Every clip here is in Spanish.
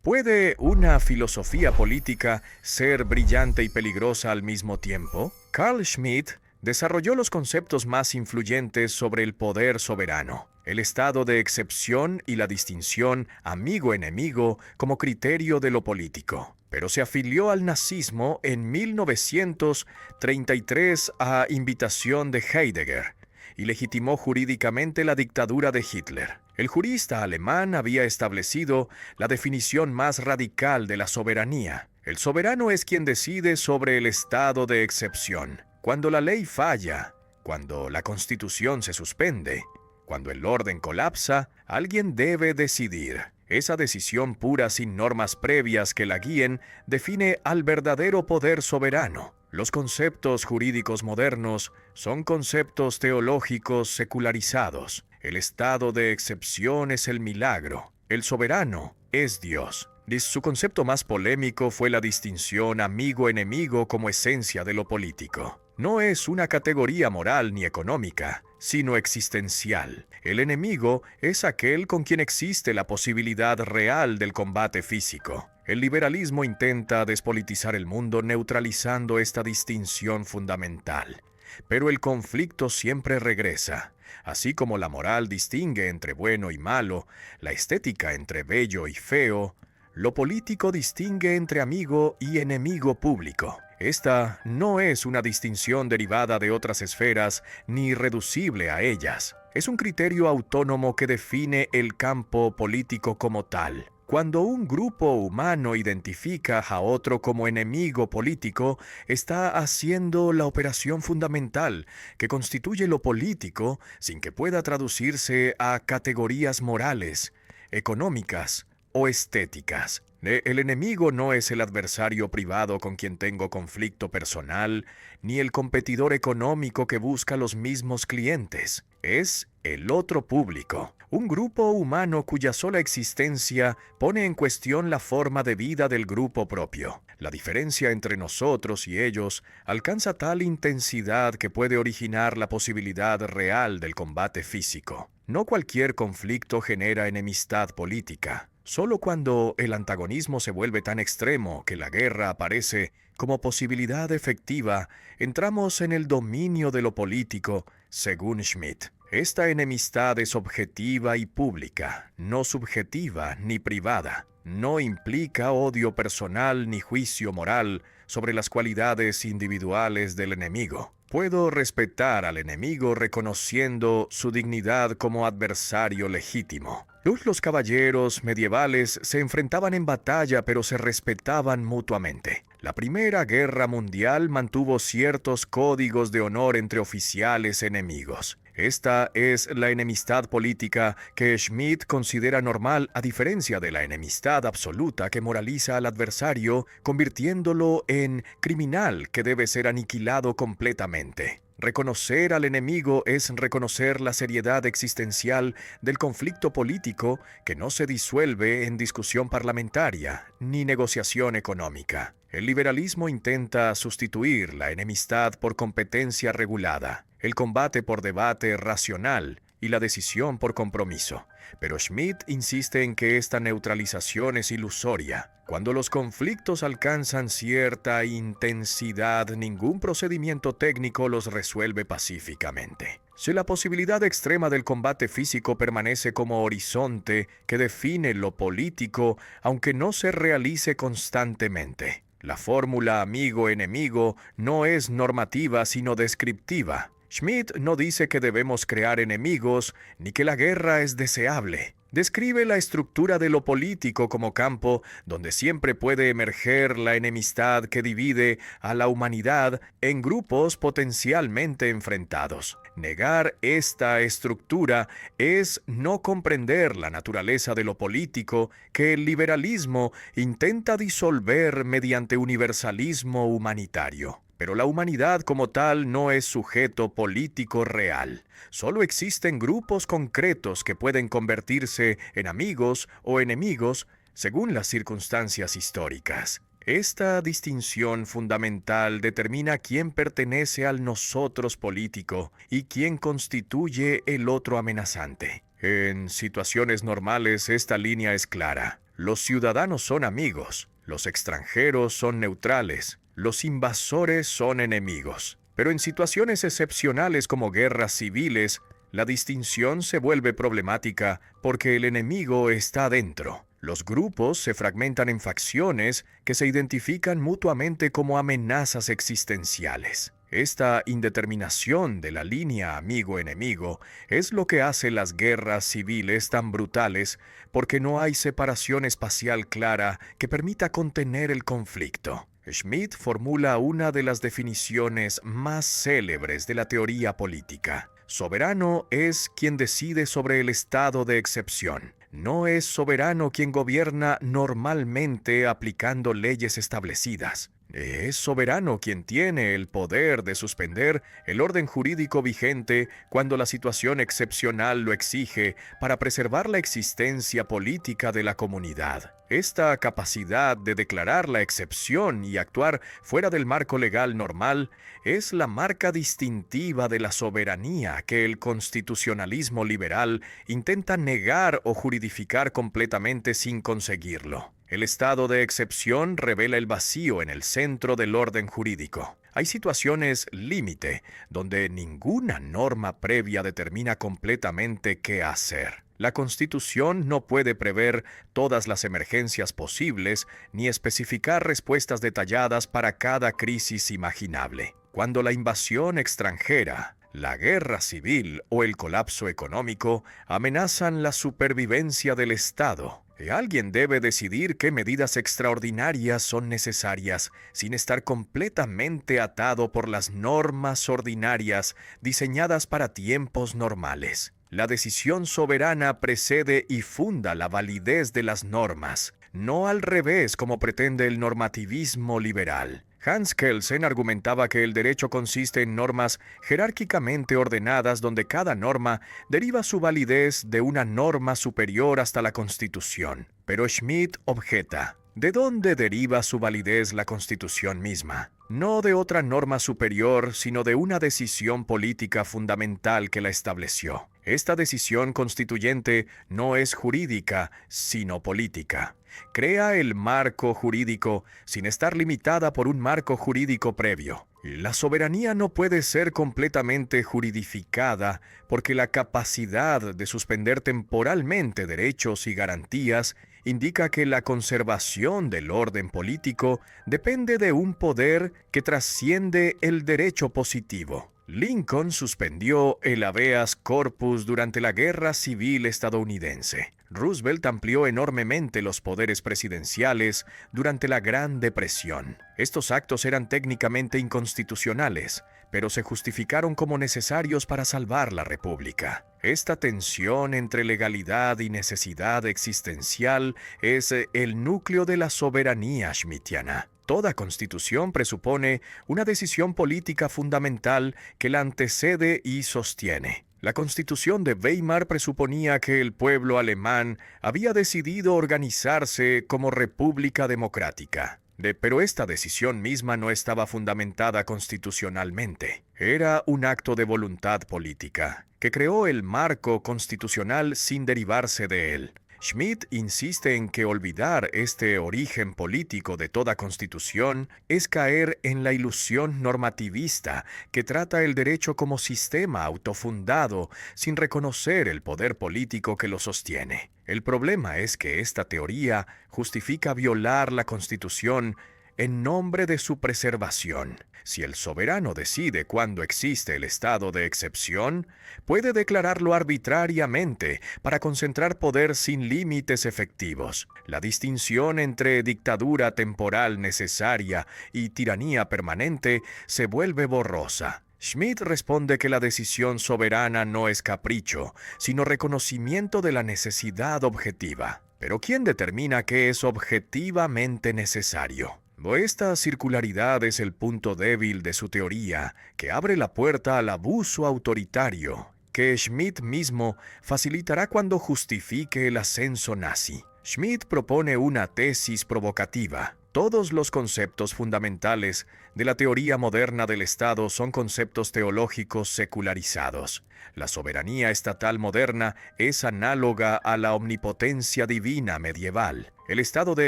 ¿Puede una filosofía política ser brillante y peligrosa al mismo tiempo? Carl Schmitt desarrolló los conceptos más influyentes sobre el poder soberano, el estado de excepción y la distinción amigo-enemigo como criterio de lo político. Pero se afilió al nazismo en 1933 a invitación de Heidegger y legitimó jurídicamente la dictadura de Hitler. El jurista alemán había establecido la definición más radical de la soberanía. El soberano es quien decide sobre el estado de excepción. Cuando la ley falla, cuando la constitución se suspende, cuando el orden colapsa, alguien debe decidir. Esa decisión pura sin normas previas que la guíen define al verdadero poder soberano. Los conceptos jurídicos modernos son conceptos teológicos secularizados. El estado de excepción es el milagro. El soberano es Dios. Su concepto más polémico fue la distinción amigo-enemigo como esencia de lo político. No es una categoría moral ni económica, sino existencial. El enemigo es aquel con quien existe la posibilidad real del combate físico. El liberalismo intenta despolitizar el mundo neutralizando esta distinción fundamental. Pero el conflicto siempre regresa. Así como la moral distingue entre bueno y malo, la estética entre bello y feo, lo político distingue entre amigo y enemigo público. Esta no es una distinción derivada de otras esferas ni reducible a ellas. Es un criterio autónomo que define el campo político como tal. Cuando un grupo humano identifica a otro como enemigo político, está haciendo la operación fundamental que constituye lo político sin que pueda traducirse a categorías morales, económicas o estéticas. El enemigo no es el adversario privado con quien tengo conflicto personal, ni el competidor económico que busca los mismos clientes. Es el otro público, un grupo humano cuya sola existencia pone en cuestión la forma de vida del grupo propio. La diferencia entre nosotros y ellos alcanza tal intensidad que puede originar la posibilidad real del combate físico. No cualquier conflicto genera enemistad política. Solo cuando el antagonismo se vuelve tan extremo que la guerra aparece como posibilidad efectiva, entramos en el dominio de lo político, según Schmitt. Esta enemistad es objetiva y pública, no subjetiva ni privada. No implica odio personal ni juicio moral sobre las cualidades individuales del enemigo. Puedo respetar al enemigo reconociendo su dignidad como adversario legítimo. Los caballeros medievales se enfrentaban en batalla, pero se respetaban mutuamente. La Primera Guerra Mundial mantuvo ciertos códigos de honor entre oficiales enemigos. Esta es la enemistad política que Schmitt considera normal, a diferencia de la enemistad absoluta que moraliza al adversario, convirtiéndolo en criminal que debe ser aniquilado completamente. Reconocer al enemigo es reconocer la seriedad existencial del conflicto político que no se disuelve en discusión parlamentaria ni negociación económica. El liberalismo intenta sustituir la enemistad por competencia regulada, el combate por debate racional y la decisión por compromiso. Pero Schmitt insiste en que esta neutralización es ilusoria. Cuando los conflictos alcanzan cierta intensidad, ningún procedimiento técnico los resuelve pacíficamente. Si la posibilidad extrema del combate físico permanece como horizonte que define lo político, aunque no se realice constantemente. La fórmula amigo-enemigo no es normativa sino descriptiva. Schmitt no dice que debemos crear enemigos ni que la guerra es deseable. Describe la estructura de lo político como campo donde siempre puede emerger la enemistad que divide a la humanidad en grupos potencialmente enfrentados. Negar esta estructura es no comprender la naturaleza de lo político que el liberalismo intenta disolver mediante universalismo humanitario. Pero la humanidad como tal no es sujeto político real. Solo existen grupos concretos que pueden convertirse en amigos o enemigos según las circunstancias históricas. Esta distinción fundamental determina quién pertenece al nosotros político y quién constituye el otro amenazante. En situaciones normales esta línea es clara. Los ciudadanos son amigos, los extranjeros son neutrales, los invasores son enemigos. Pero en situaciones excepcionales como guerras civiles, la distinción se vuelve problemática porque el enemigo está dentro. Los grupos se fragmentan en facciones que se identifican mutuamente como amenazas existenciales. Esta indeterminación de la línea amigo-enemigo es lo que hace las guerras civiles tan brutales, porque no hay separación espacial clara que permita contener el conflicto. Schmitt formula una de las definiciones más célebres de la teoría política. Soberano es quien decide sobre el estado de excepción. No es soberano quien gobierna normalmente aplicando leyes establecidas. Es soberano quien tiene el poder de suspender el orden jurídico vigente cuando la situación excepcional lo exige para preservar la existencia política de la comunidad. Esta capacidad de declarar la excepción y actuar fuera del marco legal normal es la marca distintiva de la soberanía que el constitucionalismo liberal intenta negar o juridificar completamente sin conseguirlo. El estado de excepción revela el vacío en el centro del orden jurídico. Hay situaciones límite donde ninguna norma previa determina completamente qué hacer. La Constitución no puede prever todas las emergencias posibles ni especificar respuestas detalladas para cada crisis imaginable. Cuando la invasión extranjera, la guerra civil o el colapso económico amenazan la supervivencia del Estado, alguien debe decidir qué medidas extraordinarias son necesarias sin estar completamente atado por las normas ordinarias diseñadas para tiempos normales. La decisión soberana precede y funda la validez de las normas, no al revés como pretende el normativismo liberal. Hans Kelsen argumentaba que el derecho consiste en normas jerárquicamente ordenadas donde cada norma deriva su validez de una norma superior hasta la Constitución. Pero Schmitt objeta: ¿de dónde deriva su validez la Constitución misma? No de otra norma superior, sino de una decisión política fundamental que la estableció. Esta decisión constituyente no es jurídica, sino política. Crea el marco jurídico sin estar limitada por un marco jurídico previo. La soberanía no puede ser completamente juridificada porque la capacidad de suspender temporalmente derechos y garantías indica que la conservación del orden político depende de un poder que trasciende el derecho positivo. Lincoln suspendió el habeas corpus durante la Guerra Civil estadounidense. Roosevelt amplió enormemente los poderes presidenciales durante la Gran Depresión. Estos actos eran técnicamente inconstitucionales, pero se justificaron como necesarios para salvar la República. Esta tensión entre legalidad y necesidad existencial es el núcleo de la soberanía schmittiana. Toda constitución presupone una decisión política fundamental que la antecede y sostiene. La Constitución de Weimar presuponía que el pueblo alemán había decidido organizarse como república democrática. Pero esta decisión misma no estaba fundamentada constitucionalmente. Era un acto de voluntad política, que creó el marco constitucional sin derivarse de él. Schmitt insiste en que olvidar este origen político de toda constitución es caer en la ilusión normativista que trata el derecho como sistema autofundado sin reconocer el poder político que lo sostiene. El problema es que esta teoría justifica violar la Constitución en nombre de su preservación. Si el soberano decide cuándo existe el estado de excepción, puede declararlo arbitrariamente para concentrar poder sin límites efectivos. La distinción entre dictadura temporal necesaria y tiranía permanente se vuelve borrosa. Schmitt responde que la decisión soberana no es capricho, sino reconocimiento de la necesidad objetiva. Pero ¿quién determina qué es objetivamente necesario? Esta circularidad es el punto débil de su teoría, que abre la puerta al abuso autoritario, que Schmitt mismo facilitará cuando justifique el ascenso nazi. Schmitt propone una tesis provocativa. Todos los conceptos fundamentales de la teoría moderna del Estado son conceptos teológicos secularizados. La soberanía estatal moderna es análoga a la omnipotencia divina medieval. El estado de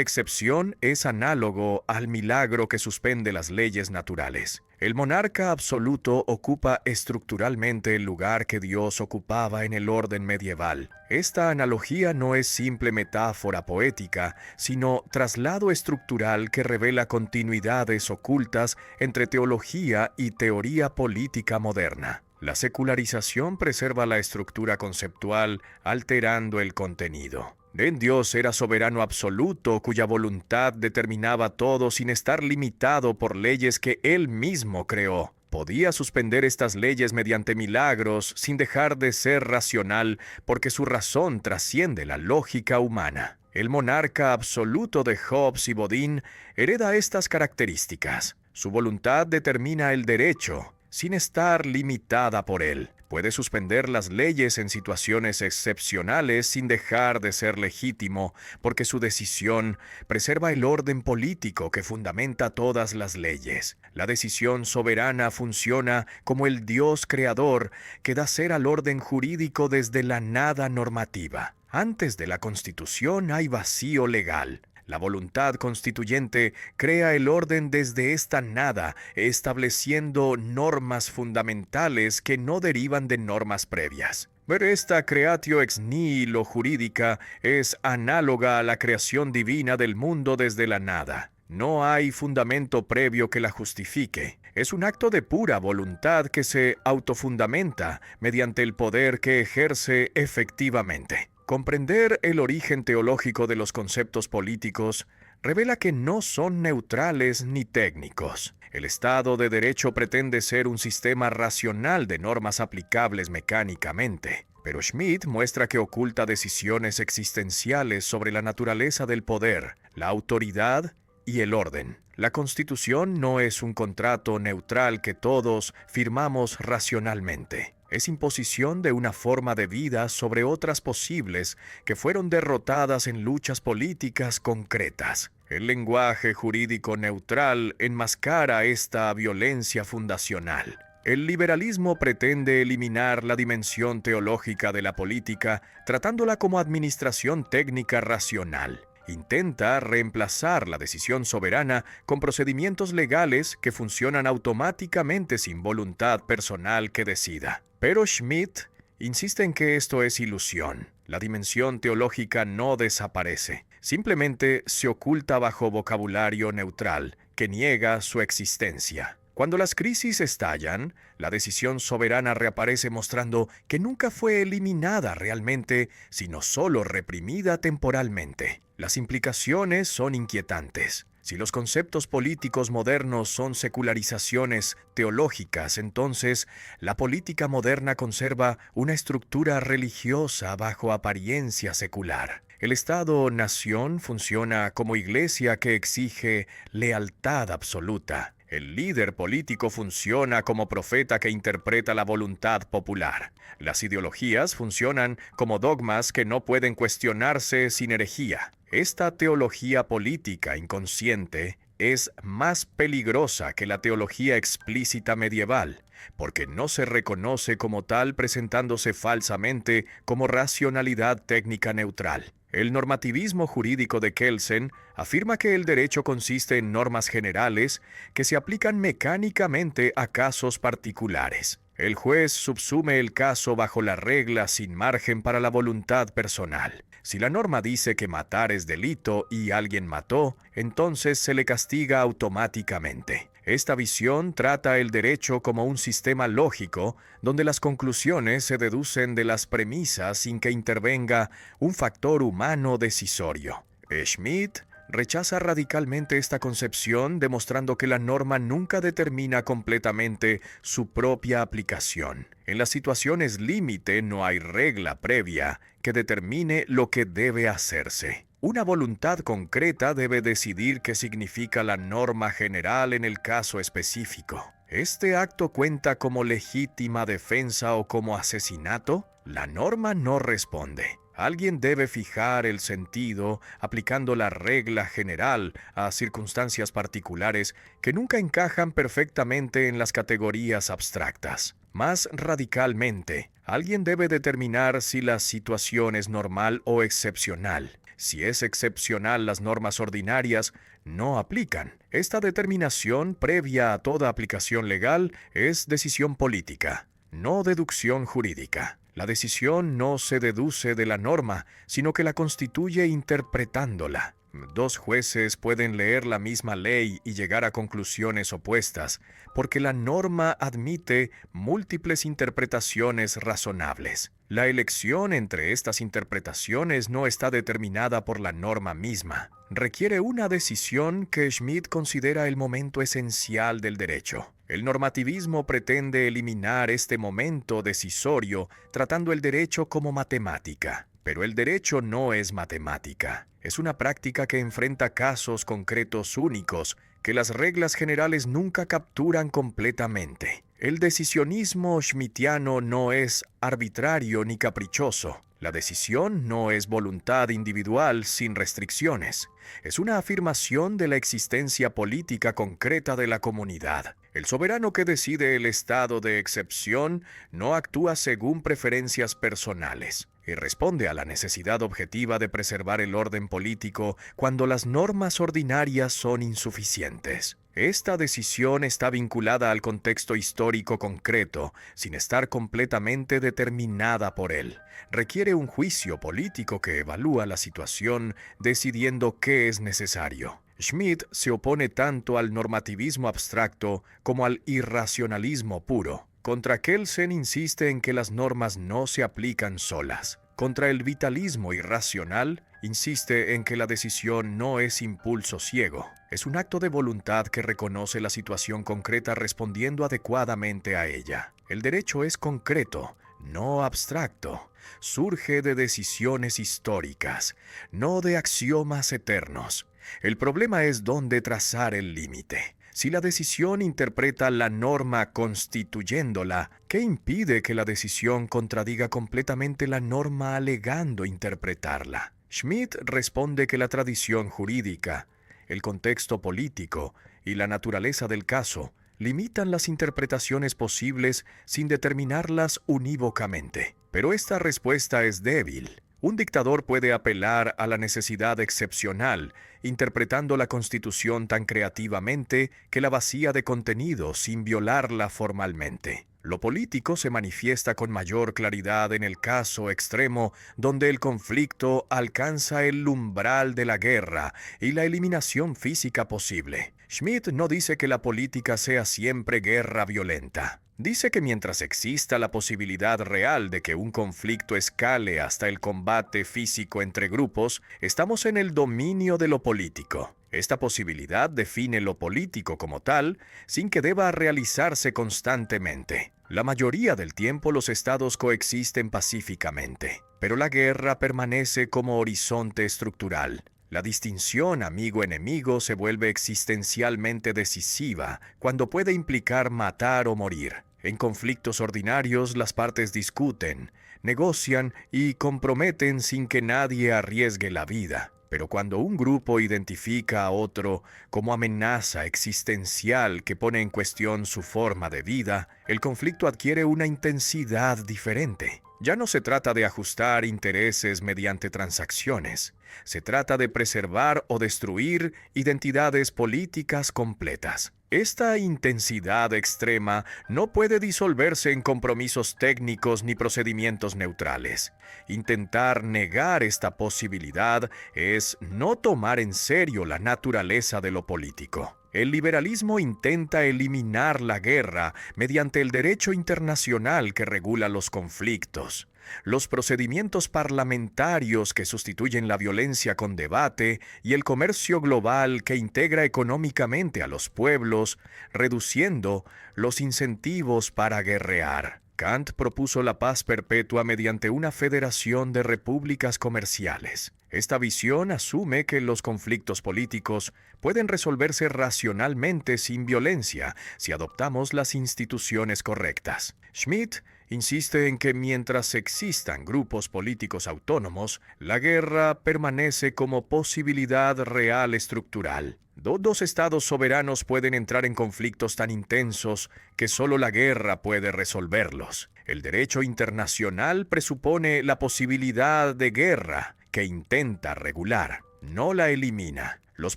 excepción es análogo al milagro que suspende las leyes naturales. El monarca absoluto ocupa estructuralmente el lugar que Dios ocupaba en el orden medieval. Esta analogía no es simple metáfora poética, sino traslado estructural que revela continuidades ocultas entre teología y teoría política moderna. La secularización preserva la estructura conceptual, alterando el contenido. Dios era soberano absoluto, cuya voluntad determinaba todo sin estar limitado por leyes que Él mismo creó. Podía suspender estas leyes mediante milagros sin dejar de ser racional, porque su razón trasciende la lógica humana. El monarca absoluto de Hobbes y Bodin hereda estas características. Su voluntad determina el derecho, sin estar limitada por él. Puede suspender las leyes en situaciones excepcionales sin dejar de ser legítimo, porque su decisión preserva el orden político que fundamenta todas las leyes. La decisión soberana funciona como el Dios creador que da ser al orden jurídico desde la nada normativa. Antes de la Constitución hay vacío legal. La voluntad constituyente crea el orden desde esta nada, estableciendo normas fundamentales que no derivan de normas previas. Ver esta creatio ex nihilo jurídica es análoga a la creación divina del mundo desde la nada. No hay fundamento previo que la justifique. Es un acto de pura voluntad que se autofundamenta mediante el poder que ejerce efectivamente. Comprender el origen teológico de los conceptos políticos revela que no son neutrales ni técnicos. El Estado de Derecho pretende ser un sistema racional de normas aplicables mecánicamente, pero Schmidt muestra que oculta decisiones existenciales sobre la naturaleza del poder, la autoridad y el orden. La Constitución no es un contrato neutral que todos firmamos racionalmente. Es imposición de una forma de vida sobre otras posibles que fueron derrotadas en luchas políticas concretas. El lenguaje jurídico neutral enmascara esta violencia fundacional. El liberalismo pretende eliminar la dimensión teológica de la política, tratándola como administración técnica racional. Intenta reemplazar la decisión soberana con procedimientos legales que funcionan automáticamente sin voluntad personal que decida. Pero Schmidt insiste en que esto es ilusión. La dimensión teológica no desaparece, simplemente se oculta bajo vocabulario neutral que niega su existencia. Cuando las crisis estallan, la decisión soberana reaparece mostrando que nunca fue eliminada realmente, sino solo reprimida temporalmente. Las implicaciones son inquietantes. Si los conceptos políticos modernos son secularizaciones teológicas, entonces la política moderna conserva una estructura religiosa bajo apariencia secular. El Estado-nación funciona como iglesia que exige lealtad absoluta. El líder político funciona como profeta que interpreta la voluntad popular. Las ideologías funcionan como dogmas que no pueden cuestionarse sin herejía. Esta teología política inconsciente es más peligrosa que la teología explícita medieval, porque no se reconoce como tal presentándose falsamente como racionalidad técnica neutral. El normativismo jurídico de Kelsen afirma que el derecho consiste en normas generales que se aplican mecánicamente a casos particulares. El juez subsume el caso bajo la regla sin margen para la voluntad personal. Si la norma dice que matar es delito y alguien mató, entonces se le castiga automáticamente. Esta visión trata el derecho como un sistema lógico, donde las conclusiones se deducen de las premisas sin que intervenga un factor humano decisorio. Schmidt rechaza radicalmente esta concepción, demostrando que la norma nunca determina completamente su propia aplicación. En las situaciones límite no hay regla previa que determine lo que debe hacerse. Una voluntad concreta debe decidir qué significa la norma general en el caso específico. ¿Este acto cuenta como legítima defensa o como asesinato? La norma no responde. Alguien debe fijar el sentido aplicando la regla general a circunstancias particulares que nunca encajan perfectamente en las categorías abstractas. Más radicalmente, alguien debe determinar si la situación es normal o excepcional. Si es excepcional, las normas ordinarias no aplican. Esta determinación, previa a toda aplicación legal, es decisión política, no deducción jurídica. La decisión no se deduce de la norma, sino que la constituye interpretándola. Dos jueces pueden leer la misma ley y llegar a conclusiones opuestas, porque la norma admite múltiples interpretaciones razonables. La elección entre estas interpretaciones no está determinada por la norma misma. Requiere una decisión que Schmitt considera el momento esencial del derecho. El normativismo pretende eliminar este momento decisorio tratando el derecho como matemática. Pero el derecho no es matemática. Es una práctica que enfrenta casos concretos únicos que las reglas generales nunca capturan completamente. El decisionismo schmittiano no es arbitrario ni caprichoso. La decisión no es voluntad individual sin restricciones. Es una afirmación de la existencia política concreta de la comunidad. El soberano que decide el estado de excepción no actúa según preferencias personales y responde a la necesidad objetiva de preservar el orden político cuando las normas ordinarias son insuficientes. Esta decisión está vinculada al contexto histórico concreto, sin estar completamente determinada por él. Requiere un juicio político que evalúa la situación, decidiendo qué es necesario. Schmitt se opone tanto al normativismo abstracto como al irracionalismo puro. Contra Kelsen insiste en que las normas no se aplican solas. Contra el vitalismo irracional, insiste en que la decisión no es impulso ciego. Es un acto de voluntad que reconoce la situación concreta respondiendo adecuadamente a ella. El derecho es concreto, no abstracto. Surge de decisiones históricas, no de axiomas eternos. El problema es dónde trazar el límite. Si la decisión interpreta la norma constituyéndola, ¿qué impide que la decisión contradiga completamente la norma alegando interpretarla? Schmitt responde que la tradición jurídica, el contexto político y la naturaleza del caso limitan las interpretaciones posibles sin determinarlas unívocamente. Pero esta respuesta es débil. Un dictador puede apelar a la necesidad excepcional, interpretando la Constitución tan creativamente que la vacía de contenido sin violarla formalmente. Lo político se manifiesta con mayor claridad en el caso extremo donde el conflicto alcanza el umbral de la guerra y la eliminación física posible. Schmitt no dice que la política sea siempre guerra violenta. Dice que mientras exista la posibilidad real de que un conflicto escale hasta el combate físico entre grupos, estamos en el dominio de lo político. Esta posibilidad define lo político como tal, sin que deba realizarse constantemente. La mayoría del tiempo los estados coexisten pacíficamente, pero la guerra permanece como horizonte estructural. La distinción amigo-enemigo se vuelve existencialmente decisiva cuando puede implicar matar o morir. En conflictos ordinarios, las partes discuten, negocian y comprometen sin que nadie arriesgue la vida. Pero cuando un grupo identifica a otro como amenaza existencial que pone en cuestión su forma de vida, el conflicto adquiere una intensidad diferente. Ya no se trata de ajustar intereses mediante transacciones. Se trata de preservar o destruir identidades políticas completas. Esta intensidad extrema no puede disolverse en compromisos técnicos ni procedimientos neutrales. Intentar negar esta posibilidad es no tomar en serio la naturaleza de lo político. El liberalismo intenta eliminar la guerra mediante el derecho internacional que regula los conflictos. Los procedimientos parlamentarios que sustituyen la violencia con debate y el comercio global que integra económicamente a los pueblos, reduciendo los incentivos para guerrear. Kant propuso la paz perpetua mediante una federación de repúblicas comerciales. Esta visión asume que los conflictos políticos pueden resolverse racionalmente sin violencia si adoptamos las instituciones correctas. Schmitt insiste en que mientras existan grupos políticos autónomos, la guerra permanece como posibilidad real estructural. Dos estados soberanos pueden entrar en conflictos tan intensos que solo la guerra puede resolverlos. El derecho internacional presupone la posibilidad de guerra, que intenta regular, no la elimina. Los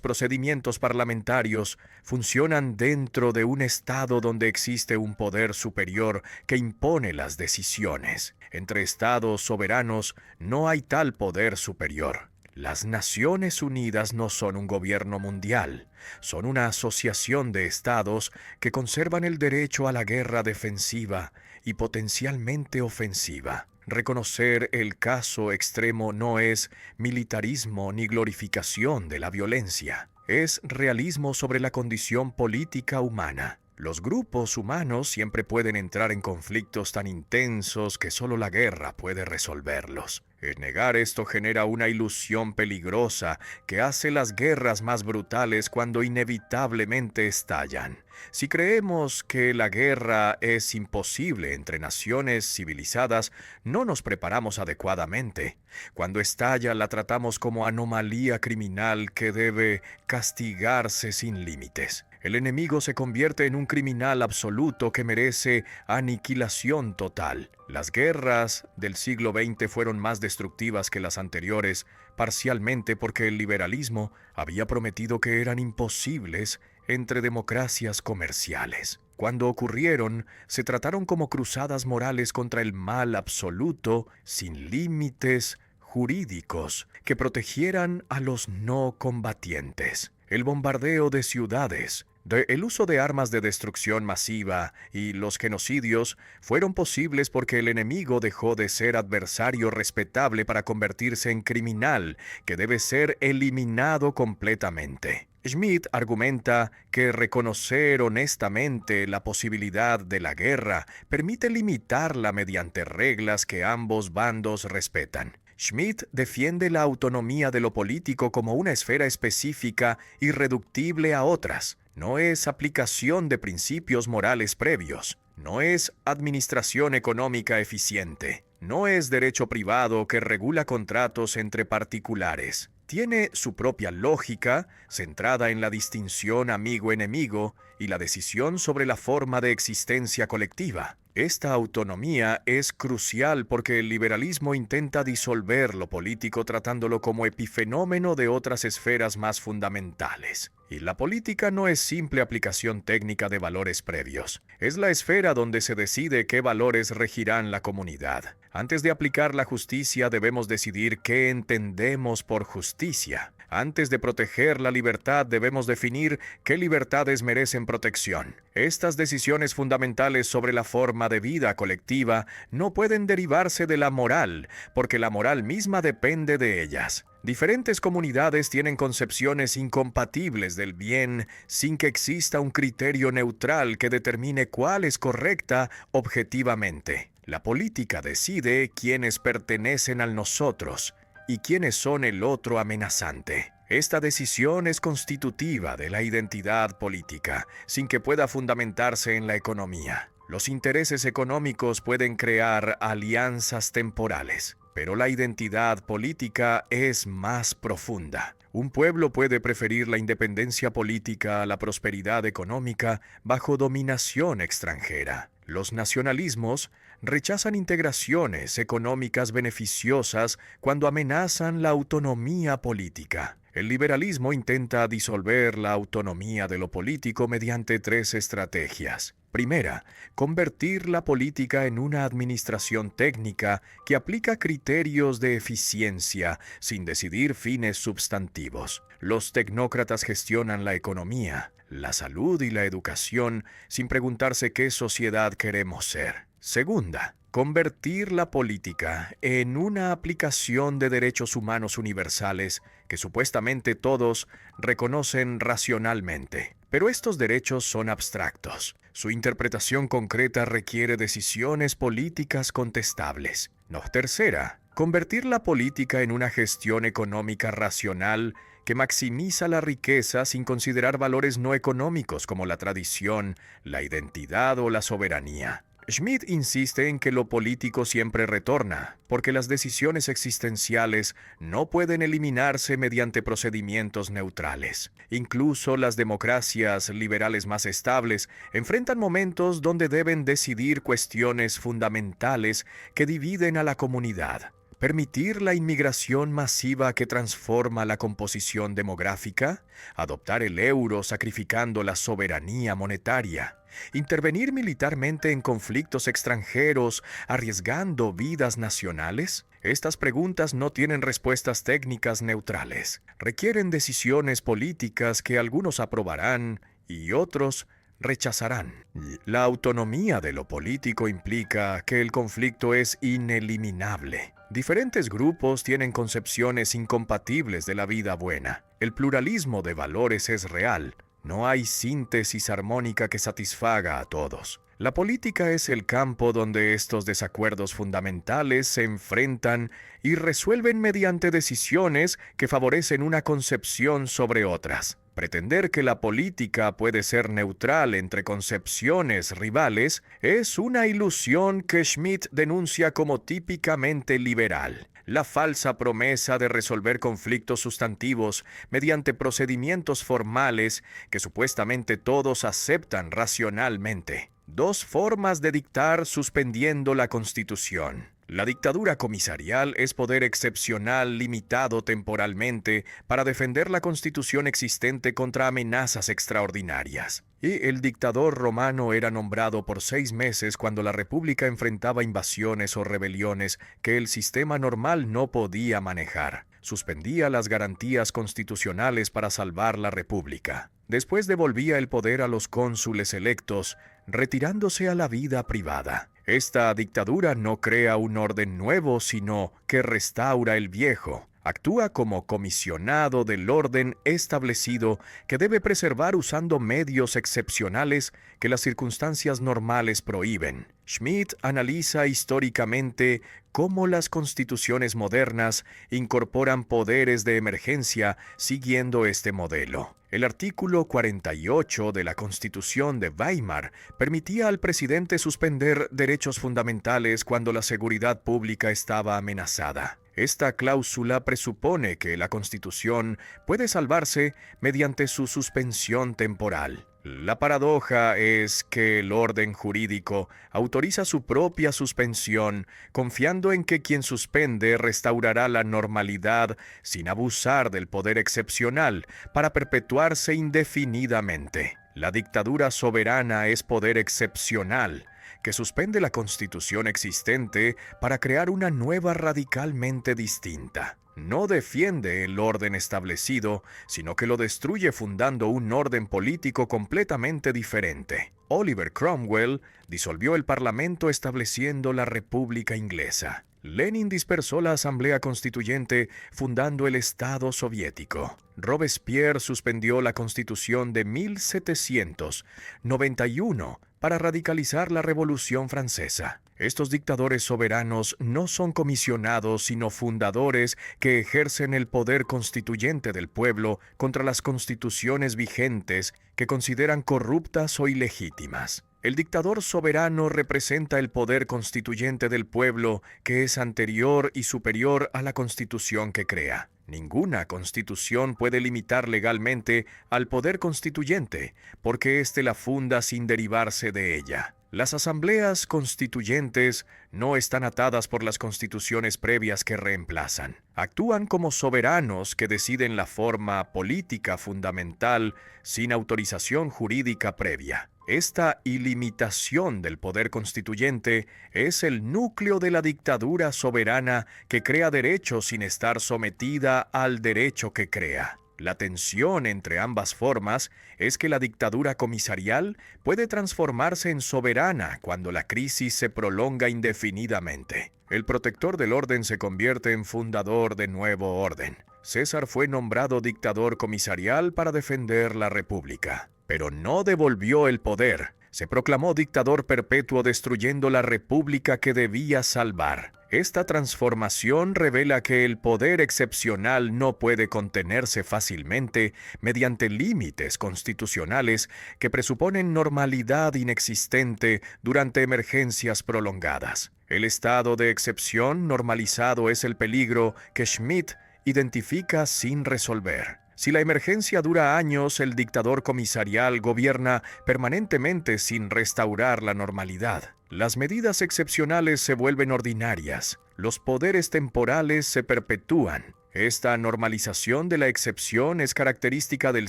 procedimientos parlamentarios funcionan dentro de un Estado donde existe un poder superior que impone las decisiones. Entre Estados soberanos no hay tal poder superior. Las Naciones Unidas no son un gobierno mundial, son una asociación de estados que conservan el derecho a la guerra defensiva y potencialmente ofensiva. Reconocer el caso extremo no es militarismo ni glorificación de la violencia, es realismo sobre la condición política humana. Los grupos humanos siempre pueden entrar en conflictos tan intensos que solo la guerra puede resolverlos. El negar esto genera una ilusión peligrosa que hace las guerras más brutales cuando inevitablemente estallan. Si creemos que la guerra es imposible entre naciones civilizadas, no nos preparamos adecuadamente. Cuando estalla, la tratamos como anomalía criminal que debe castigarse sin límites. El enemigo se convierte en un criminal absoluto que merece aniquilación total. Las guerras del siglo XX fueron más destructivas que las anteriores, parcialmente porque el liberalismo había prometido que eran imposibles entre democracias comerciales. Cuando ocurrieron, se trataron como cruzadas morales contra el mal absoluto, sin límites jurídicos que protegieran a los no combatientes. El bombardeo de ciudades, el uso de armas de destrucción masiva y los genocidios fueron posibles porque el enemigo dejó de ser adversario respetable para convertirse en criminal que debe ser eliminado completamente. Schmitt argumenta que reconocer honestamente la posibilidad de la guerra permite limitarla mediante reglas que ambos bandos respetan. Schmitt defiende la autonomía de lo político como una esfera específica irreductible a otras. No es aplicación de principios morales previos. No es administración económica eficiente. No es derecho privado que regula contratos entre particulares. Tiene su propia lógica, centrada en la distinción amigo-enemigo y la decisión sobre la forma de existencia colectiva. Esta autonomía es crucial porque el liberalismo intenta disolver lo político tratándolo como epifenómeno de otras esferas más fundamentales. Y la política no es simple aplicación técnica de valores previos. Es la esfera donde se decide qué valores regirán la comunidad. Antes de aplicar la justicia debemos decidir qué entendemos por justicia. Antes de proteger la libertad debemos definir qué libertades merecen protección. Estas decisiones fundamentales sobre la forma de vida colectiva no pueden derivarse de la moral, porque la moral misma depende de ellas. Diferentes comunidades tienen concepciones incompatibles del bien sin que exista un criterio neutral que determine cuál es correcta objetivamente. La política decide quiénes pertenecen al nosotros y quiénes son el otro amenazante. Esta decisión es constitutiva de la identidad política, sin que pueda fundamentarse en la economía. Los intereses económicos pueden crear alianzas temporales, pero la identidad política es más profunda. Un pueblo puede preferir la independencia política a la prosperidad económica bajo dominación extranjera. Los nacionalismos rechazan integraciones económicas beneficiosas cuando amenazan la autonomía política. El liberalismo intenta disolver la autonomía de lo político mediante tres estrategias. Primera, convertir la política en una administración técnica que aplica criterios de eficiencia sin decidir fines substantivos. Los tecnócratas gestionan la economía, la salud y la educación sin preguntarse qué sociedad queremos ser. Segunda, convertir la política en una aplicación de derechos humanos universales que supuestamente todos reconocen racionalmente. Pero estos derechos son abstractos. Su interpretación concreta requiere decisiones políticas contestables. No. Tercera, convertir la política en una gestión económica racional que maximiza la riqueza sin considerar valores no económicos como la tradición, la identidad o la soberanía. Schmitt insiste en que lo político siempre retorna, porque las decisiones existenciales no pueden eliminarse mediante procedimientos neutrales. Incluso las democracias liberales más estables enfrentan momentos donde deben decidir cuestiones fundamentales que dividen a la comunidad. ¿Permitir la inmigración masiva que transforma la composición demográfica? ¿Adoptar el euro sacrificando la soberanía monetaria? ¿Intervenir militarmente en conflictos extranjeros arriesgando vidas nacionales? Estas preguntas no tienen respuestas técnicas neutrales. Requieren decisiones políticas que algunos aprobarán y otros rechazarán. La autonomía de lo político implica que el conflicto es ineliminable. Diferentes grupos tienen concepciones incompatibles de la vida buena. El pluralismo de valores es real. No hay síntesis armónica que satisfaga a todos. La política es el campo donde estos desacuerdos fundamentales se enfrentan y resuelven mediante decisiones que favorecen una concepción sobre otras. Pretender que la política puede ser neutral entre concepciones rivales es una ilusión que Schmitt denuncia como típicamente liberal. La falsa promesa de resolver conflictos sustantivos mediante procedimientos formales que supuestamente todos aceptan racionalmente. Dos formas de dictar suspendiendo la Constitución. La dictadura comisarial es poder excepcional limitado temporalmente para defender la Constitución existente contra amenazas extraordinarias. Y el dictador romano era nombrado por 6 meses cuando la República enfrentaba invasiones o rebeliones que el sistema normal no podía manejar. Suspendía las garantías constitucionales para salvar la República. Después devolvía el poder a los cónsules electos, retirándose a la vida privada. Esta dictadura no crea un orden nuevo, sino que restaura el viejo. Actúa como comisionado del orden establecido que debe preservar usando medios excepcionales que las circunstancias normales prohíben. Schmitt analiza históricamente cómo las constituciones modernas incorporan poderes de emergencia siguiendo este modelo. El artículo 48 de la Constitución de Weimar permitía al presidente suspender derechos fundamentales cuando la seguridad pública estaba amenazada. Esta cláusula presupone que la Constitución puede salvarse mediante su suspensión temporal. La paradoja es que el orden jurídico autoriza su propia suspensión, confiando en que quien suspende restaurará la normalidad sin abusar del poder excepcional para perpetuarse indefinidamente. La dictadura soberana es poder excepcional, que suspende la Constitución existente para crear una nueva radicalmente distinta. No defiende el orden establecido, sino que lo destruye fundando un orden político completamente diferente. Oliver Cromwell disolvió el Parlamento estableciendo la República Inglesa. Lenin dispersó la Asamblea Constituyente fundando el Estado soviético. Robespierre suspendió la Constitución de 1791 para radicalizar la Revolución Francesa. Estos dictadores soberanos no son comisionados, sino fundadores que ejercen el poder constituyente del pueblo contra las constituciones vigentes que consideran corruptas o ilegítimas. El dictador soberano representa el poder constituyente del pueblo que es anterior y superior a la constitución que crea. Ninguna constitución puede limitar legalmente al poder constituyente, porque éste la funda sin derivarse de ella. Las asambleas constituyentes no están atadas por las constituciones previas que reemplazan. Actúan como soberanos que deciden la forma política fundamental sin autorización jurídica previa. Esta ilimitación del poder constituyente es el núcleo de la dictadura soberana que crea derecho sin estar sometida al derecho que crea. La tensión entre ambas formas es que la dictadura comisarial puede transformarse en soberana cuando la crisis se prolonga indefinidamente. El protector del orden se convierte en fundador de nuevo orden. César fue nombrado dictador comisarial para defender la República, pero no devolvió el poder. Se proclamó dictador perpetuo destruyendo la República que debía salvar. Esta transformación revela que el poder excepcional no puede contenerse fácilmente mediante límites constitucionales que presuponen normalidad inexistente durante emergencias prolongadas. El estado de excepción normalizado es el peligro que Schmitt identifica sin resolver. Si la emergencia dura años, el dictador comisarial gobierna permanentemente sin restaurar la normalidad. Las medidas excepcionales se vuelven ordinarias. Los poderes temporales se perpetúan. Esta normalización de la excepción es característica del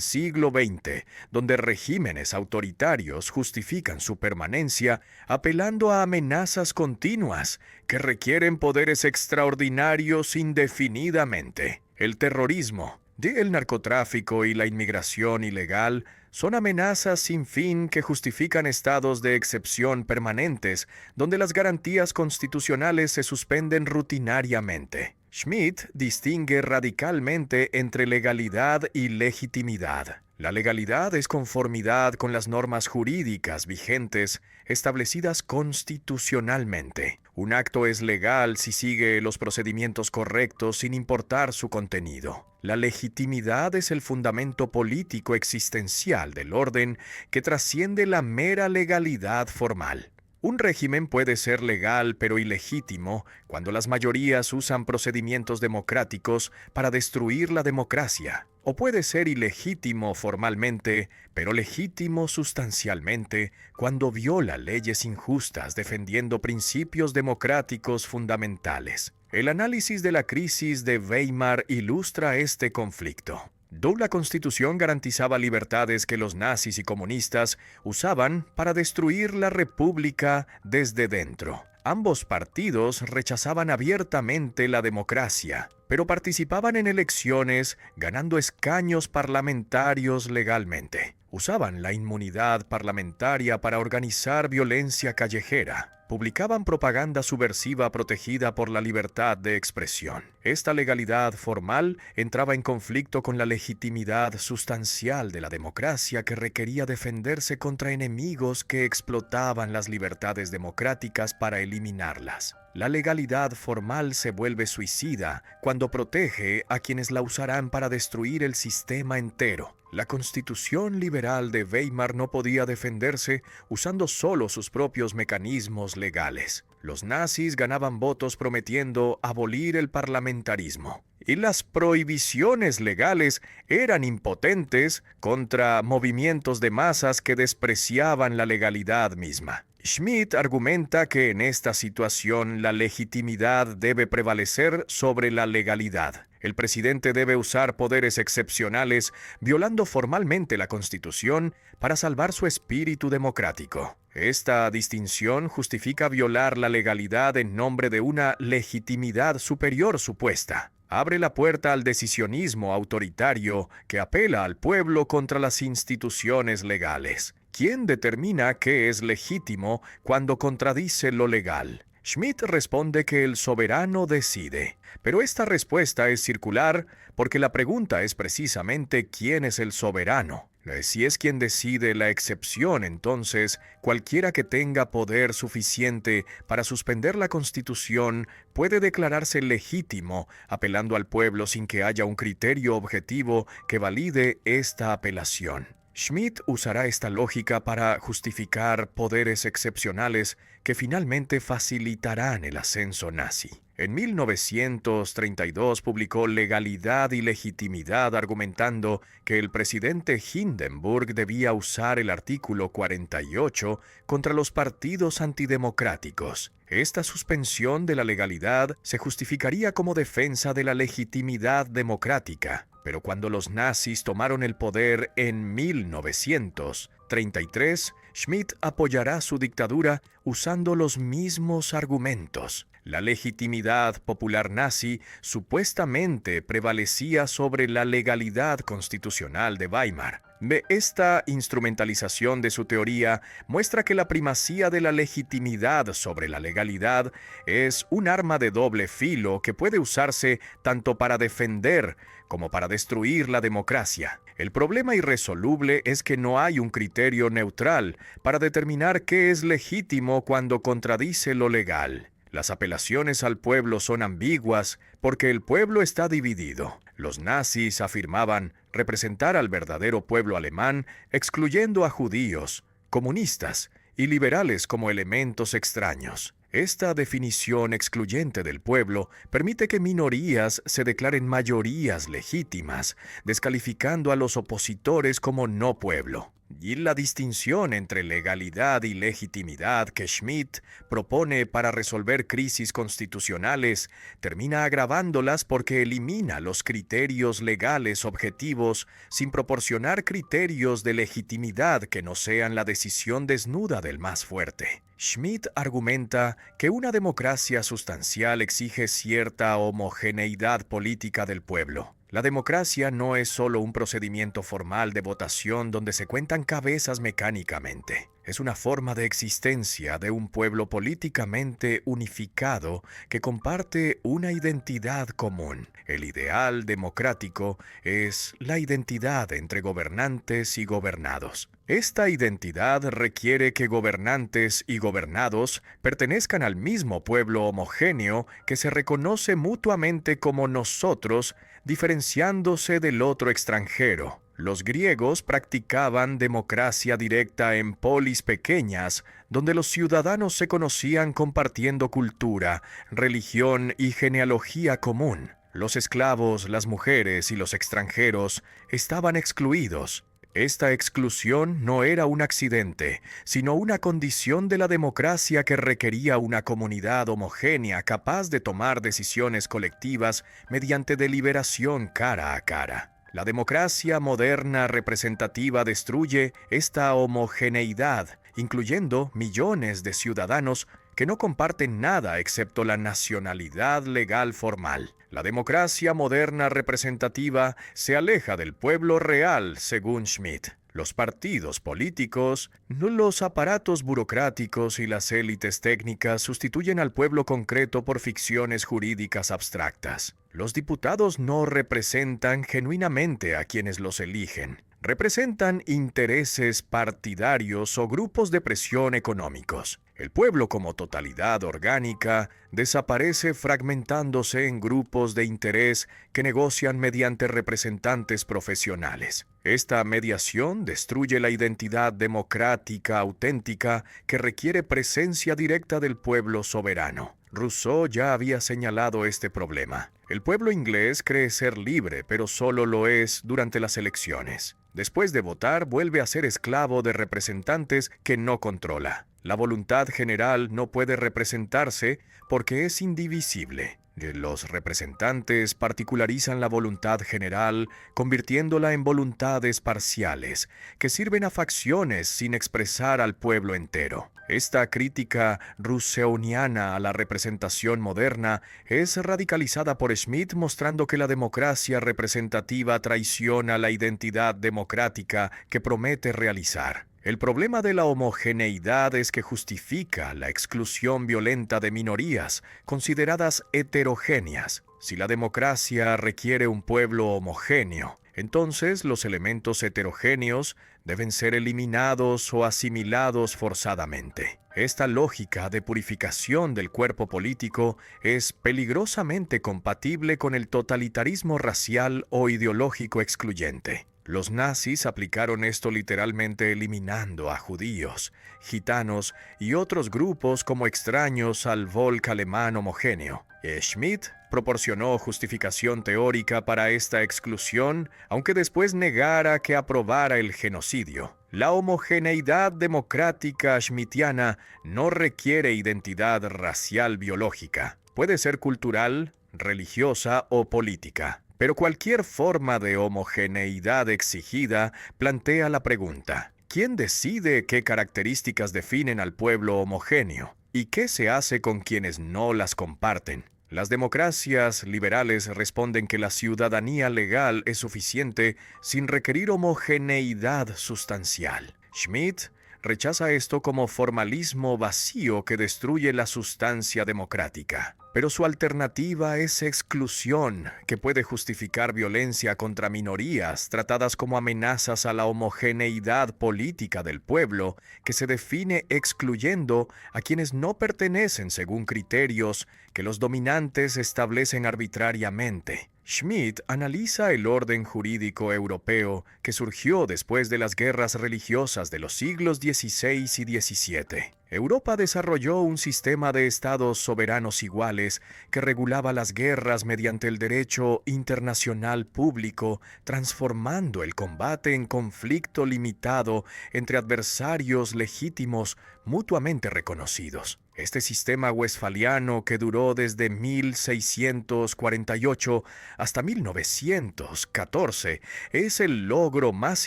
siglo XX, donde regímenes autoritarios justifican su permanencia apelando a amenazas continuas que requieren poderes extraordinarios indefinidamente. El terrorismo, el narcotráfico y la inmigración ilegal son amenazas sin fin que justifican estados de excepción permanentes, donde las garantías constitucionales se suspenden rutinariamente. Schmitt distingue radicalmente entre legalidad y legitimidad. La legalidad es conformidad con las normas jurídicas vigentes establecidas constitucionalmente. Un acto es legal si sigue los procedimientos correctos sin importar su contenido. La legitimidad es el fundamento político existencial del orden que trasciende la mera legalidad formal. Un régimen puede ser legal pero ilegítimo cuando las mayorías usan procedimientos democráticos para destruir la democracia. O puede ser ilegítimo formalmente, pero legítimo sustancialmente cuando viola leyes injustas defendiendo principios democráticos fundamentales. El análisis de la crisis de Weimar ilustra este conflicto. La Constitución garantizaba libertades que los nazis y comunistas usaban para destruir la República desde dentro. Ambos partidos rechazaban abiertamente la democracia, pero participaban en elecciones ganando escaños parlamentarios legalmente. Usaban la inmunidad parlamentaria para organizar violencia callejera. Publicaban propaganda subversiva protegida por la libertad de expresión. Esta legalidad formal entraba en conflicto con la legitimidad sustancial de la democracia que requería defenderse contra enemigos que explotaban las libertades democráticas para eliminarlas. La legalidad formal se vuelve suicida cuando protege a quienes la usarán para destruir el sistema entero. La Constitución liberal de Weimar no podía defenderse usando solo sus propios mecanismos legales. Los nazis ganaban votos prometiendo abolir el parlamentarismo. Y las prohibiciones legales eran impotentes contra movimientos de masas que despreciaban la legalidad misma. Schmitt argumenta que en esta situación la legitimidad debe prevalecer sobre la legalidad. El presidente debe usar poderes excepcionales, violando formalmente la Constitución para salvar su espíritu democrático. Esta distinción justifica violar la legalidad en nombre de una legitimidad superior supuesta. Abre la puerta al decisionismo autoritario que apela al pueblo contra las instituciones legales. ¿Quién determina qué es legítimo cuando contradice lo legal? Schmitt responde que el soberano decide, pero esta respuesta es circular porque la pregunta es precisamente quién es el soberano. Si es quien decide la excepción, entonces cualquiera que tenga poder suficiente para suspender la Constitución puede declararse legítimo apelando al pueblo sin que haya un criterio objetivo que valide esta apelación. Schmitt usará esta lógica para justificar poderes excepcionales que finalmente facilitarán el ascenso nazi. En 1932 publicó Legalidad y Legitimidad argumentando que el presidente Hindenburg debía usar el artículo 48 contra los partidos antidemocráticos. Esta suspensión de la legalidad se justificaría como defensa de la legitimidad democrática. Pero cuando los nazis tomaron el poder en 1933, Schmitt apoyará su dictadura usando los mismos argumentos. La legitimidad popular nazi supuestamente prevalecía sobre la legalidad constitucional de Weimar. Esta instrumentalización de su teoría muestra que la primacía de la legitimidad sobre la legalidad es un arma de doble filo que puede usarse tanto para defender como para destruir la democracia. El problema irresoluble es que no hay un criterio neutral para determinar qué es legítimo cuando contradice lo legal. Las apelaciones al pueblo son ambiguas porque el pueblo está dividido. Los nazis afirmaban representar al verdadero pueblo alemán, excluyendo a judíos, comunistas y liberales como elementos extraños. Esta definición excluyente del pueblo permite que minorías se declaren mayorías legítimas, descalificando a los opositores como no pueblo. Y la distinción entre legalidad y legitimidad que Schmitt propone para resolver crisis constitucionales termina agravándolas porque elimina los criterios legales objetivos sin proporcionar criterios de legitimidad que no sean la decisión desnuda del más fuerte. Schmitt argumenta que una democracia sustancial exige cierta homogeneidad política del pueblo. La democracia no es solo un procedimiento formal de votación donde se cuentan cabezas mecánicamente. Es una forma de existencia de un pueblo políticamente unificado que comparte una identidad común. El ideal democrático es la identidad entre gobernantes y gobernados. Esta identidad requiere que gobernantes y gobernados pertenezcan al mismo pueblo homogéneo que se reconoce mutuamente como nosotros, diferenciándose del otro extranjero. Los griegos practicaban democracia directa en polis pequeñas, donde los ciudadanos se conocían compartiendo cultura, religión y genealogía común. Los esclavos, las mujeres y los extranjeros estaban excluidos. Esta exclusión no era un accidente, sino una condición de la democracia que requería una comunidad homogénea capaz de tomar decisiones colectivas mediante deliberación cara a cara. La democracia moderna representativa destruye esta homogeneidad, incluyendo millones de ciudadanos que no comparten nada excepto la nacionalidad legal formal. La democracia moderna representativa se aleja del pueblo real, según Schmitt. Los partidos políticos, los aparatos burocráticos y las élites técnicas sustituyen al pueblo concreto por ficciones jurídicas abstractas. Los diputados no representan genuinamente a quienes los eligen. Representan intereses partidarios o grupos de presión económicos. El pueblo como totalidad orgánica desaparece fragmentándose en grupos de interés que negocian mediante representantes profesionales. Esta mediación destruye la identidad democrática auténtica que requiere presencia directa del pueblo soberano. Rousseau ya había señalado este problema. El pueblo inglés cree ser libre, pero solo lo es durante las elecciones. Después de votar, vuelve a ser esclavo de representantes que no controla. La voluntad general no puede representarse porque es indivisible. Los representantes particularizan la voluntad general, convirtiéndola en voluntades parciales, que sirven a facciones sin expresar al pueblo entero. Esta crítica rousseauiana a la representación moderna es radicalizada por Schmitt, mostrando que la democracia representativa traiciona la identidad democrática que promete realizar. El problema de la homogeneidad es que justifica la exclusión violenta de minorías, consideradas heterogéneas. Si la democracia requiere un pueblo homogéneo, entonces los elementos heterogéneos deben ser eliminados o asimilados forzadamente. Esta lógica de purificación del cuerpo político es peligrosamente compatible con el totalitarismo racial o ideológico excluyente. Los nazis aplicaron esto literalmente eliminando a judíos, gitanos y otros grupos como extraños al Volk alemán homogéneo. Schmitt proporcionó justificación teórica para esta exclusión, aunque después negara que aprobara el genocidio. La homogeneidad democrática schmittiana no requiere identidad racial biológica. Puede ser cultural, religiosa o política. Pero cualquier forma de homogeneidad exigida plantea la pregunta: ¿quién decide qué características definen al pueblo homogéneo? ¿Y qué se hace con quienes no las comparten? Las democracias liberales responden que la ciudadanía legal es suficiente sin requerir homogeneidad sustancial. Schmitt rechaza esto como formalismo vacío que destruye la sustancia democrática. Pero su alternativa es exclusión, que puede justificar violencia contra minorías tratadas como amenazas a la homogeneidad política del pueblo, que se define excluyendo a quienes no pertenecen según criterios que los dominantes establecen arbitrariamente. Schmidt analiza el orden jurídico europeo que surgió después de las guerras religiosas de los siglos XVI y XVII. Europa desarrolló un sistema de estados soberanos iguales que regulaba las guerras mediante el derecho internacional público, transformando el combate en conflicto limitado entre adversarios legítimos mutuamente reconocidos. Este sistema westfaliano, que duró desde 1648 hasta 1914, es el logro más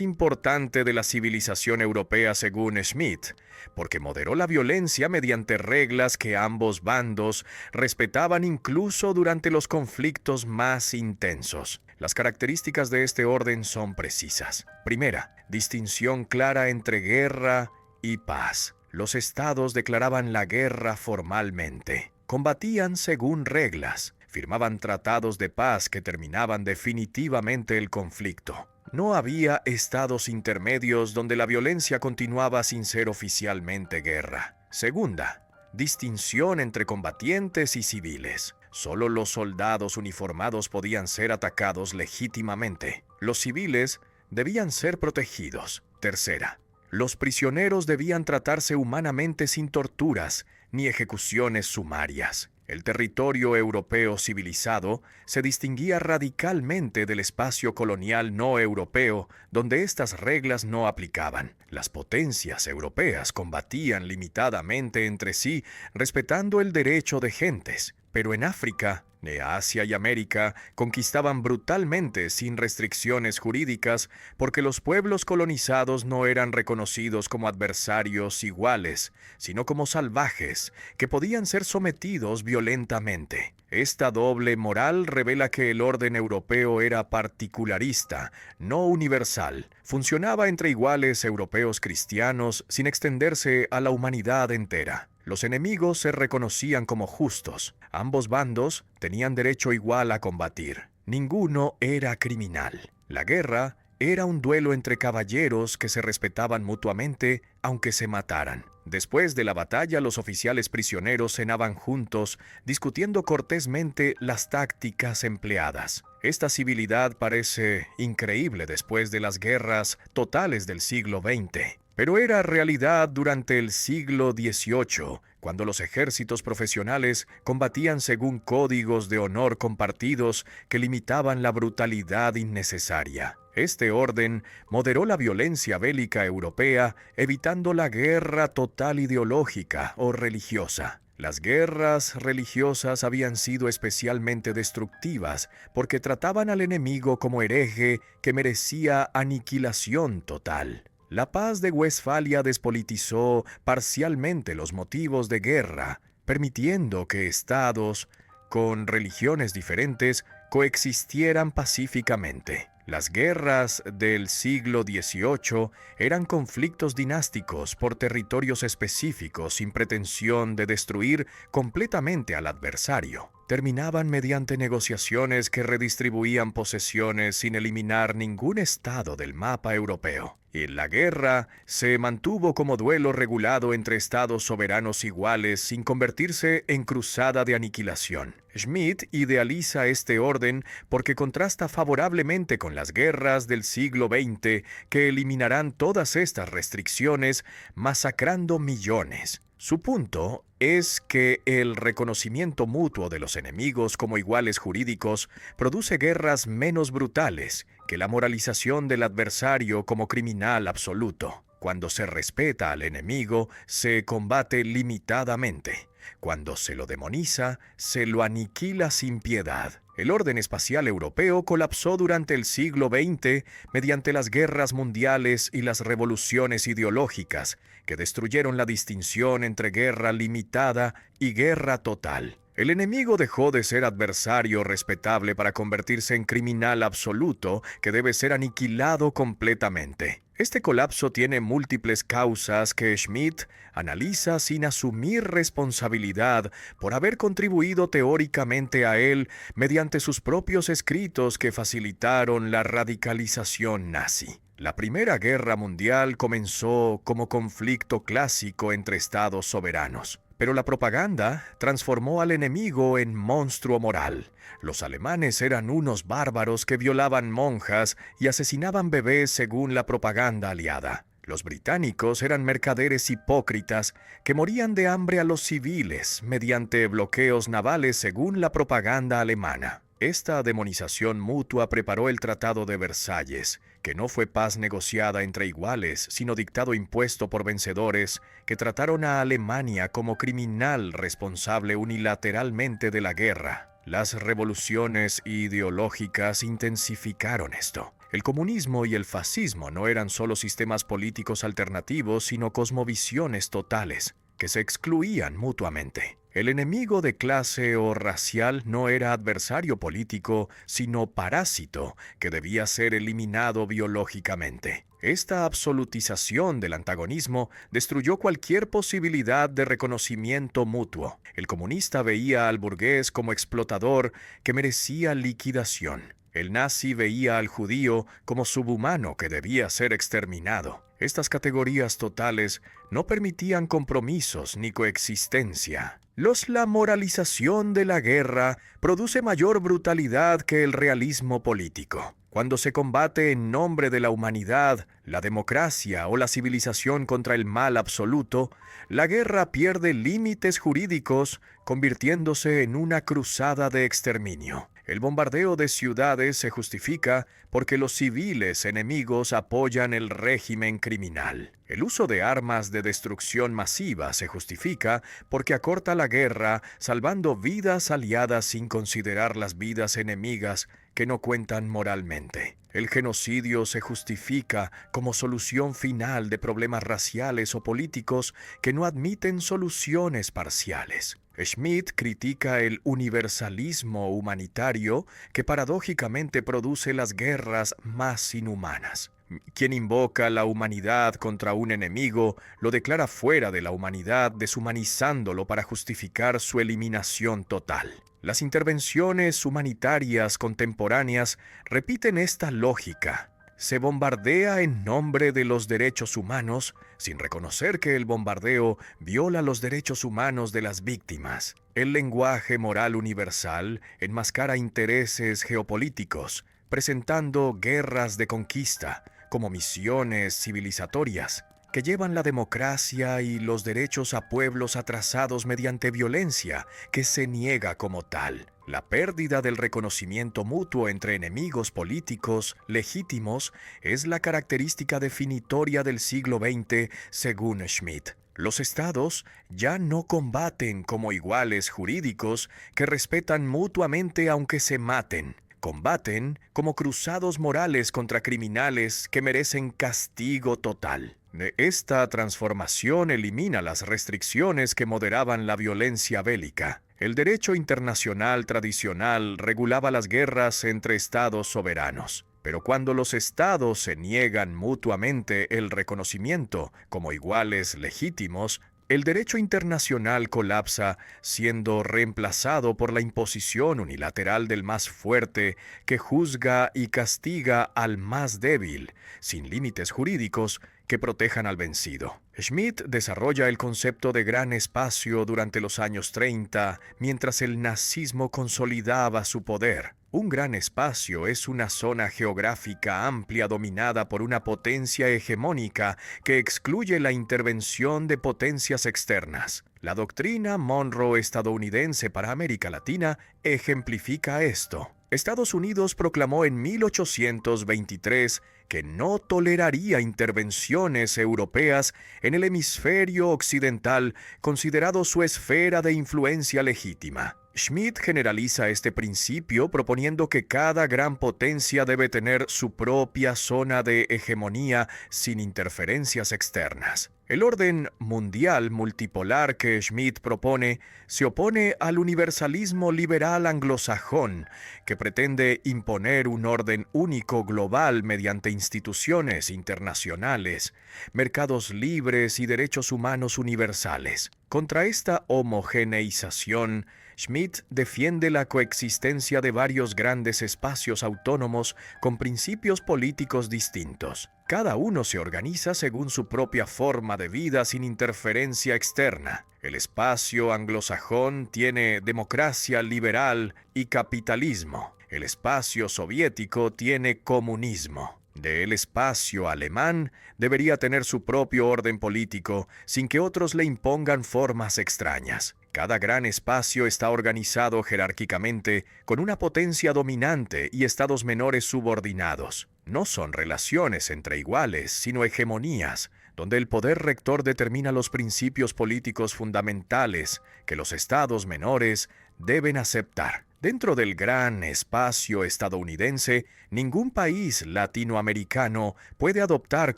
importante de la civilización europea según Schmidt, porque moderó la violencia mediante reglas que ambos bandos respetaban incluso durante los conflictos más intensos. Las características de este orden son precisas. Primera, distinción clara entre guerra y paz. Los estados declaraban la guerra formalmente, combatían según reglas, firmaban tratados de paz que terminaban definitivamente el conflicto. No había estados intermedios donde la violencia continuaba sin ser oficialmente guerra. Segunda, distinción entre combatientes y civiles. Solo los soldados uniformados podían ser atacados legítimamente. Los civiles debían ser protegidos. Tercera, los prisioneros debían tratarse humanamente sin torturas ni ejecuciones sumarias. El territorio europeo civilizado se distinguía radicalmente del espacio colonial no europeo, donde estas reglas no aplicaban. Las potencias europeas combatían limitadamente entre sí, respetando el derecho de gentes, pero en África, Asia y América conquistaban brutalmente sin restricciones jurídicas porque los pueblos colonizados no eran reconocidos como adversarios iguales, sino como salvajes que podían ser sometidos violentamente. Esta doble moral revela que el orden europeo era particularista, no universal. Funcionaba entre iguales europeos cristianos sin extenderse a la humanidad entera. Los enemigos se reconocían como justos. Ambos bandos tenían derecho igual a combatir. Ninguno era criminal. La guerra era un duelo entre caballeros que se respetaban mutuamente, aunque se mataran. Después de la batalla, los oficiales prisioneros cenaban juntos, discutiendo cortésmente las tácticas empleadas. Esta civilidad parece increíble después de las guerras totales del siglo XX. Pero era realidad durante el siglo XVIII, cuando los ejércitos profesionales combatían según códigos de honor compartidos que limitaban la brutalidad innecesaria. Este orden moderó la violencia bélica europea, evitando la guerra total ideológica o religiosa. Las guerras religiosas habían sido especialmente destructivas porque trataban al enemigo como hereje que merecía aniquilación total. La paz de Westfalia despolitizó parcialmente los motivos de guerra, permitiendo que estados con religiones diferentes coexistieran pacíficamente. Las guerras del siglo XVIII eran conflictos dinásticos por territorios específicos sin pretensión de destruir completamente al adversario. Terminaban mediante negociaciones que redistribuían posesiones sin eliminar ningún estado del mapa europeo. Y la guerra se mantuvo como duelo regulado entre estados soberanos iguales sin convertirse en cruzada de aniquilación. Schmidt idealiza este orden porque contrasta favorablemente con las guerras del siglo XX que eliminarán todas estas restricciones, masacrando millones. Su punto es que el reconocimiento mutuo de los enemigos como iguales jurídicos produce guerras menos brutales que la moralización del adversario como criminal absoluto. Cuando se respeta al enemigo, se combate limitadamente. Cuando se lo demoniza, se lo aniquila sin piedad. El orden espacial europeo colapsó durante el siglo XX mediante las guerras mundiales y las revoluciones ideológicas que destruyeron la distinción entre guerra limitada y guerra total. El enemigo dejó de ser adversario respetable para convertirse en criminal absoluto que debe ser aniquilado completamente. Este colapso tiene múltiples causas que Schmidt analiza sin asumir responsabilidad por haber contribuido teóricamente a él mediante sus propios escritos que facilitaron la radicalización nazi. La Primera Guerra Mundial comenzó como conflicto clásico entre estados soberanos, Pero la propaganda transformó al enemigo en monstruo moral. Los alemanes eran unos bárbaros que violaban monjas y asesinaban bebés según la propaganda aliada. Los británicos eran mercaderes hipócritas que morían de hambre a los civiles mediante bloqueos navales según la propaganda alemana. Esta demonización mutua preparó el Tratado de Versalles, que no fue paz negociada entre iguales, sino dictado impuesto por vencedores que trataron a Alemania como criminal responsable unilateralmente de la guerra. Las revoluciones ideológicas intensificaron esto. El comunismo y el fascismo no eran solo sistemas políticos alternativos, sino cosmovisiones totales, que se excluían mutuamente. El enemigo de clase o racial no era adversario político, sino parásito que debía ser eliminado biológicamente. Esta absolutización del antagonismo destruyó cualquier posibilidad de reconocimiento mutuo. El comunista veía al burgués como explotador que merecía liquidación. El nazi veía al judío como subhumano que debía ser exterminado. Estas categorías totales no permitían compromisos ni coexistencia. La moralización de la guerra produce mayor brutalidad que el realismo político. Cuando se combate en nombre de la humanidad, la democracia o la civilización contra el mal absoluto, la guerra pierde límites jurídicos, convirtiéndose en una cruzada de exterminio. El bombardeo de ciudades se justifica porque los civiles enemigos apoyan el régimen criminal. El uso de armas de destrucción masiva se justifica porque acorta la guerra, salvando vidas aliadas sin considerar las vidas enemigas que no cuentan moralmente. El genocidio se justifica como solución final de problemas raciales o políticos que no admiten soluciones parciales. Schmitt critica el universalismo humanitario que paradójicamente produce las guerras más inhumanas. Quien invoca la humanidad contra un enemigo lo declara fuera de la humanidad, deshumanizándolo para justificar su eliminación total. Las intervenciones humanitarias contemporáneas repiten esta lógica. Se bombardea en nombre de los derechos humanos, sin reconocer que el bombardeo viola los derechos humanos de las víctimas. El lenguaje moral universal enmascara intereses geopolíticos, presentando guerras de conquista como misiones civilizatorias que llevan la democracia y los derechos a pueblos atrasados mediante violencia que se niega como tal. La pérdida del reconocimiento mutuo entre enemigos políticos legítimos es la característica definitoria del siglo XX, según Schmitt. Los estados ya no combaten como iguales jurídicos que respetan mutuamente aunque se maten. Combaten como cruzados morales contra criminales que merecen castigo total. Esta transformación elimina las restricciones que moderaban la violencia bélica. El derecho internacional tradicional regulaba las guerras entre estados soberanos. Pero cuando los estados se niegan mutuamente el reconocimiento como iguales legítimos, el derecho internacional colapsa, siendo reemplazado por la imposición unilateral del más fuerte que juzga y castiga al más débil, sin límites jurídicos que protejan al vencido. Schmitt desarrolla el concepto de gran espacio durante los años 30, mientras el nazismo consolidaba su poder. Un gran espacio es una zona geográfica amplia dominada por una potencia hegemónica que excluye la intervención de potencias externas. La doctrina Monroe estadounidense para América Latina ejemplifica esto. Estados Unidos proclamó en 1823 que no toleraría intervenciones europeas en el hemisferio occidental, considerado su esfera de influencia legítima. Schmitt generaliza este principio proponiendo que cada gran potencia debe tener su propia zona de hegemonía sin interferencias externas. El orden mundial multipolar que Schmitt propone se opone al universalismo liberal anglosajón, que pretende imponer un orden único global mediante instituciones internacionales, mercados libres y derechos humanos universales. Contra esta homogeneización, Schmidt defiende la coexistencia de varios grandes espacios autónomos con principios políticos distintos. Cada uno se organiza según su propia forma de vida sin interferencia externa. El espacio anglosajón tiene democracia liberal y capitalismo. El espacio soviético tiene comunismo. Del espacio alemán debería tener su propio orden político sin que otros le impongan formas extrañas. Cada gran espacio está organizado jerárquicamente con una potencia dominante y estados menores subordinados. No son relaciones entre iguales, sino hegemonías, donde el poder rector determina los principios políticos fundamentales que los estados menores deben aceptar. Dentro del gran espacio estadounidense, ningún país latinoamericano puede adoptar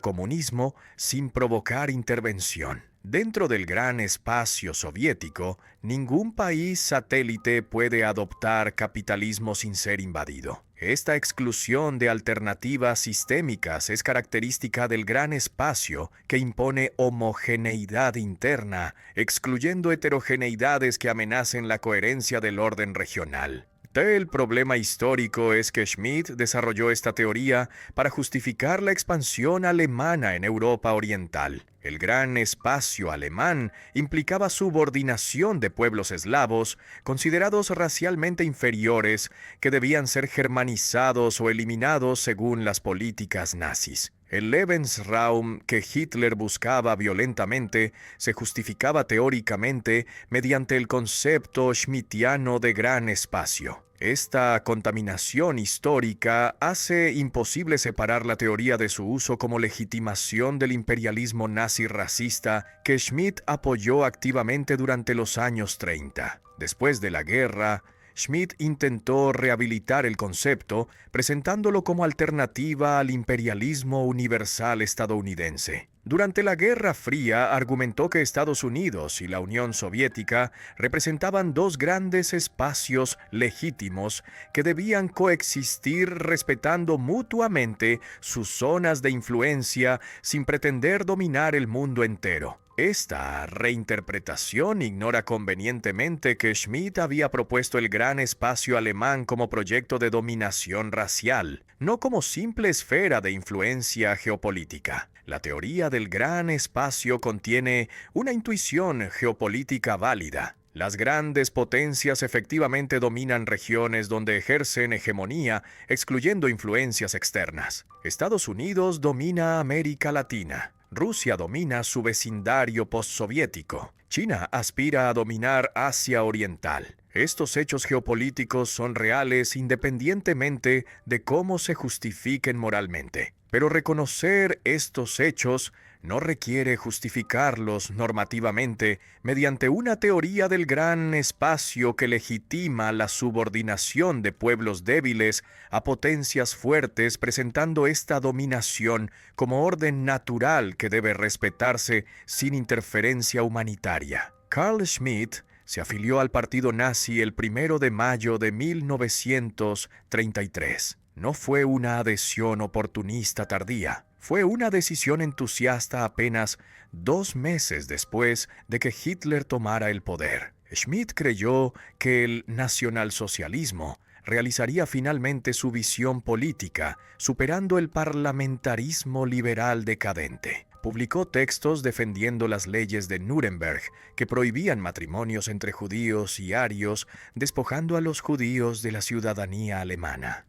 comunismo sin provocar intervención. Dentro del gran espacio soviético, ningún país satélite puede adoptar capitalismo sin ser invadido. Esta exclusión de alternativas sistémicas es característica del gran espacio que impone homogeneidad interna, excluyendo heterogeneidades que amenacen la coherencia del orden regional. El problema histórico es que Schmidt desarrolló esta teoría para justificar la expansión alemana en Europa Oriental. El gran espacio alemán implicaba subordinación de pueblos eslavos, considerados racialmente inferiores, que debían ser germanizados o eliminados según las políticas nazis. El Lebensraum que Hitler buscaba violentamente se justificaba teóricamente mediante el concepto schmittiano de gran espacio. Esta contaminación histórica hace imposible separar la teoría de su uso como legitimación del imperialismo nazi racista que Schmidt apoyó activamente durante los años 30. Después de la guerra, Schmidt intentó rehabilitar el concepto, presentándolo como alternativa al imperialismo universal estadounidense. Durante la Guerra Fría argumentó que Estados Unidos y la Unión Soviética representaban dos grandes espacios legítimos que debían coexistir respetando mutuamente sus zonas de influencia sin pretender dominar el mundo entero. Esta reinterpretación ignora convenientemente que Schmidt había propuesto el gran espacio alemán como proyecto de dominación racial, no como simple esfera de influencia geopolítica. La teoría del gran espacio contiene una intuición geopolítica válida. Las grandes potencias efectivamente dominan regiones donde ejercen hegemonía, excluyendo influencias externas. Estados Unidos domina América Latina. Rusia domina su vecindario postsoviético. China aspira a dominar Asia Oriental. Estos hechos geopolíticos son reales independientemente de cómo se justifiquen moralmente. Pero reconocer estos hechos no requiere justificarlos normativamente mediante una teoría del gran espacio que legitima la subordinación de pueblos débiles a potencias fuertes, presentando esta dominación como orden natural que debe respetarse sin interferencia humanitaria. Carl Schmitt se afilió al partido nazi el 1 de mayo de 1933. No fue una adhesión oportunista tardía. Fue una decisión entusiasta apenas 2 meses después de que Hitler tomara el poder. Schmidt creyó que el nacionalsocialismo realizaría finalmente su visión política, superando el parlamentarismo liberal decadente. Publicó textos defendiendo las leyes de Nuremberg, que prohibían matrimonios entre judíos y arios, despojando a los judíos de la ciudadanía alemana.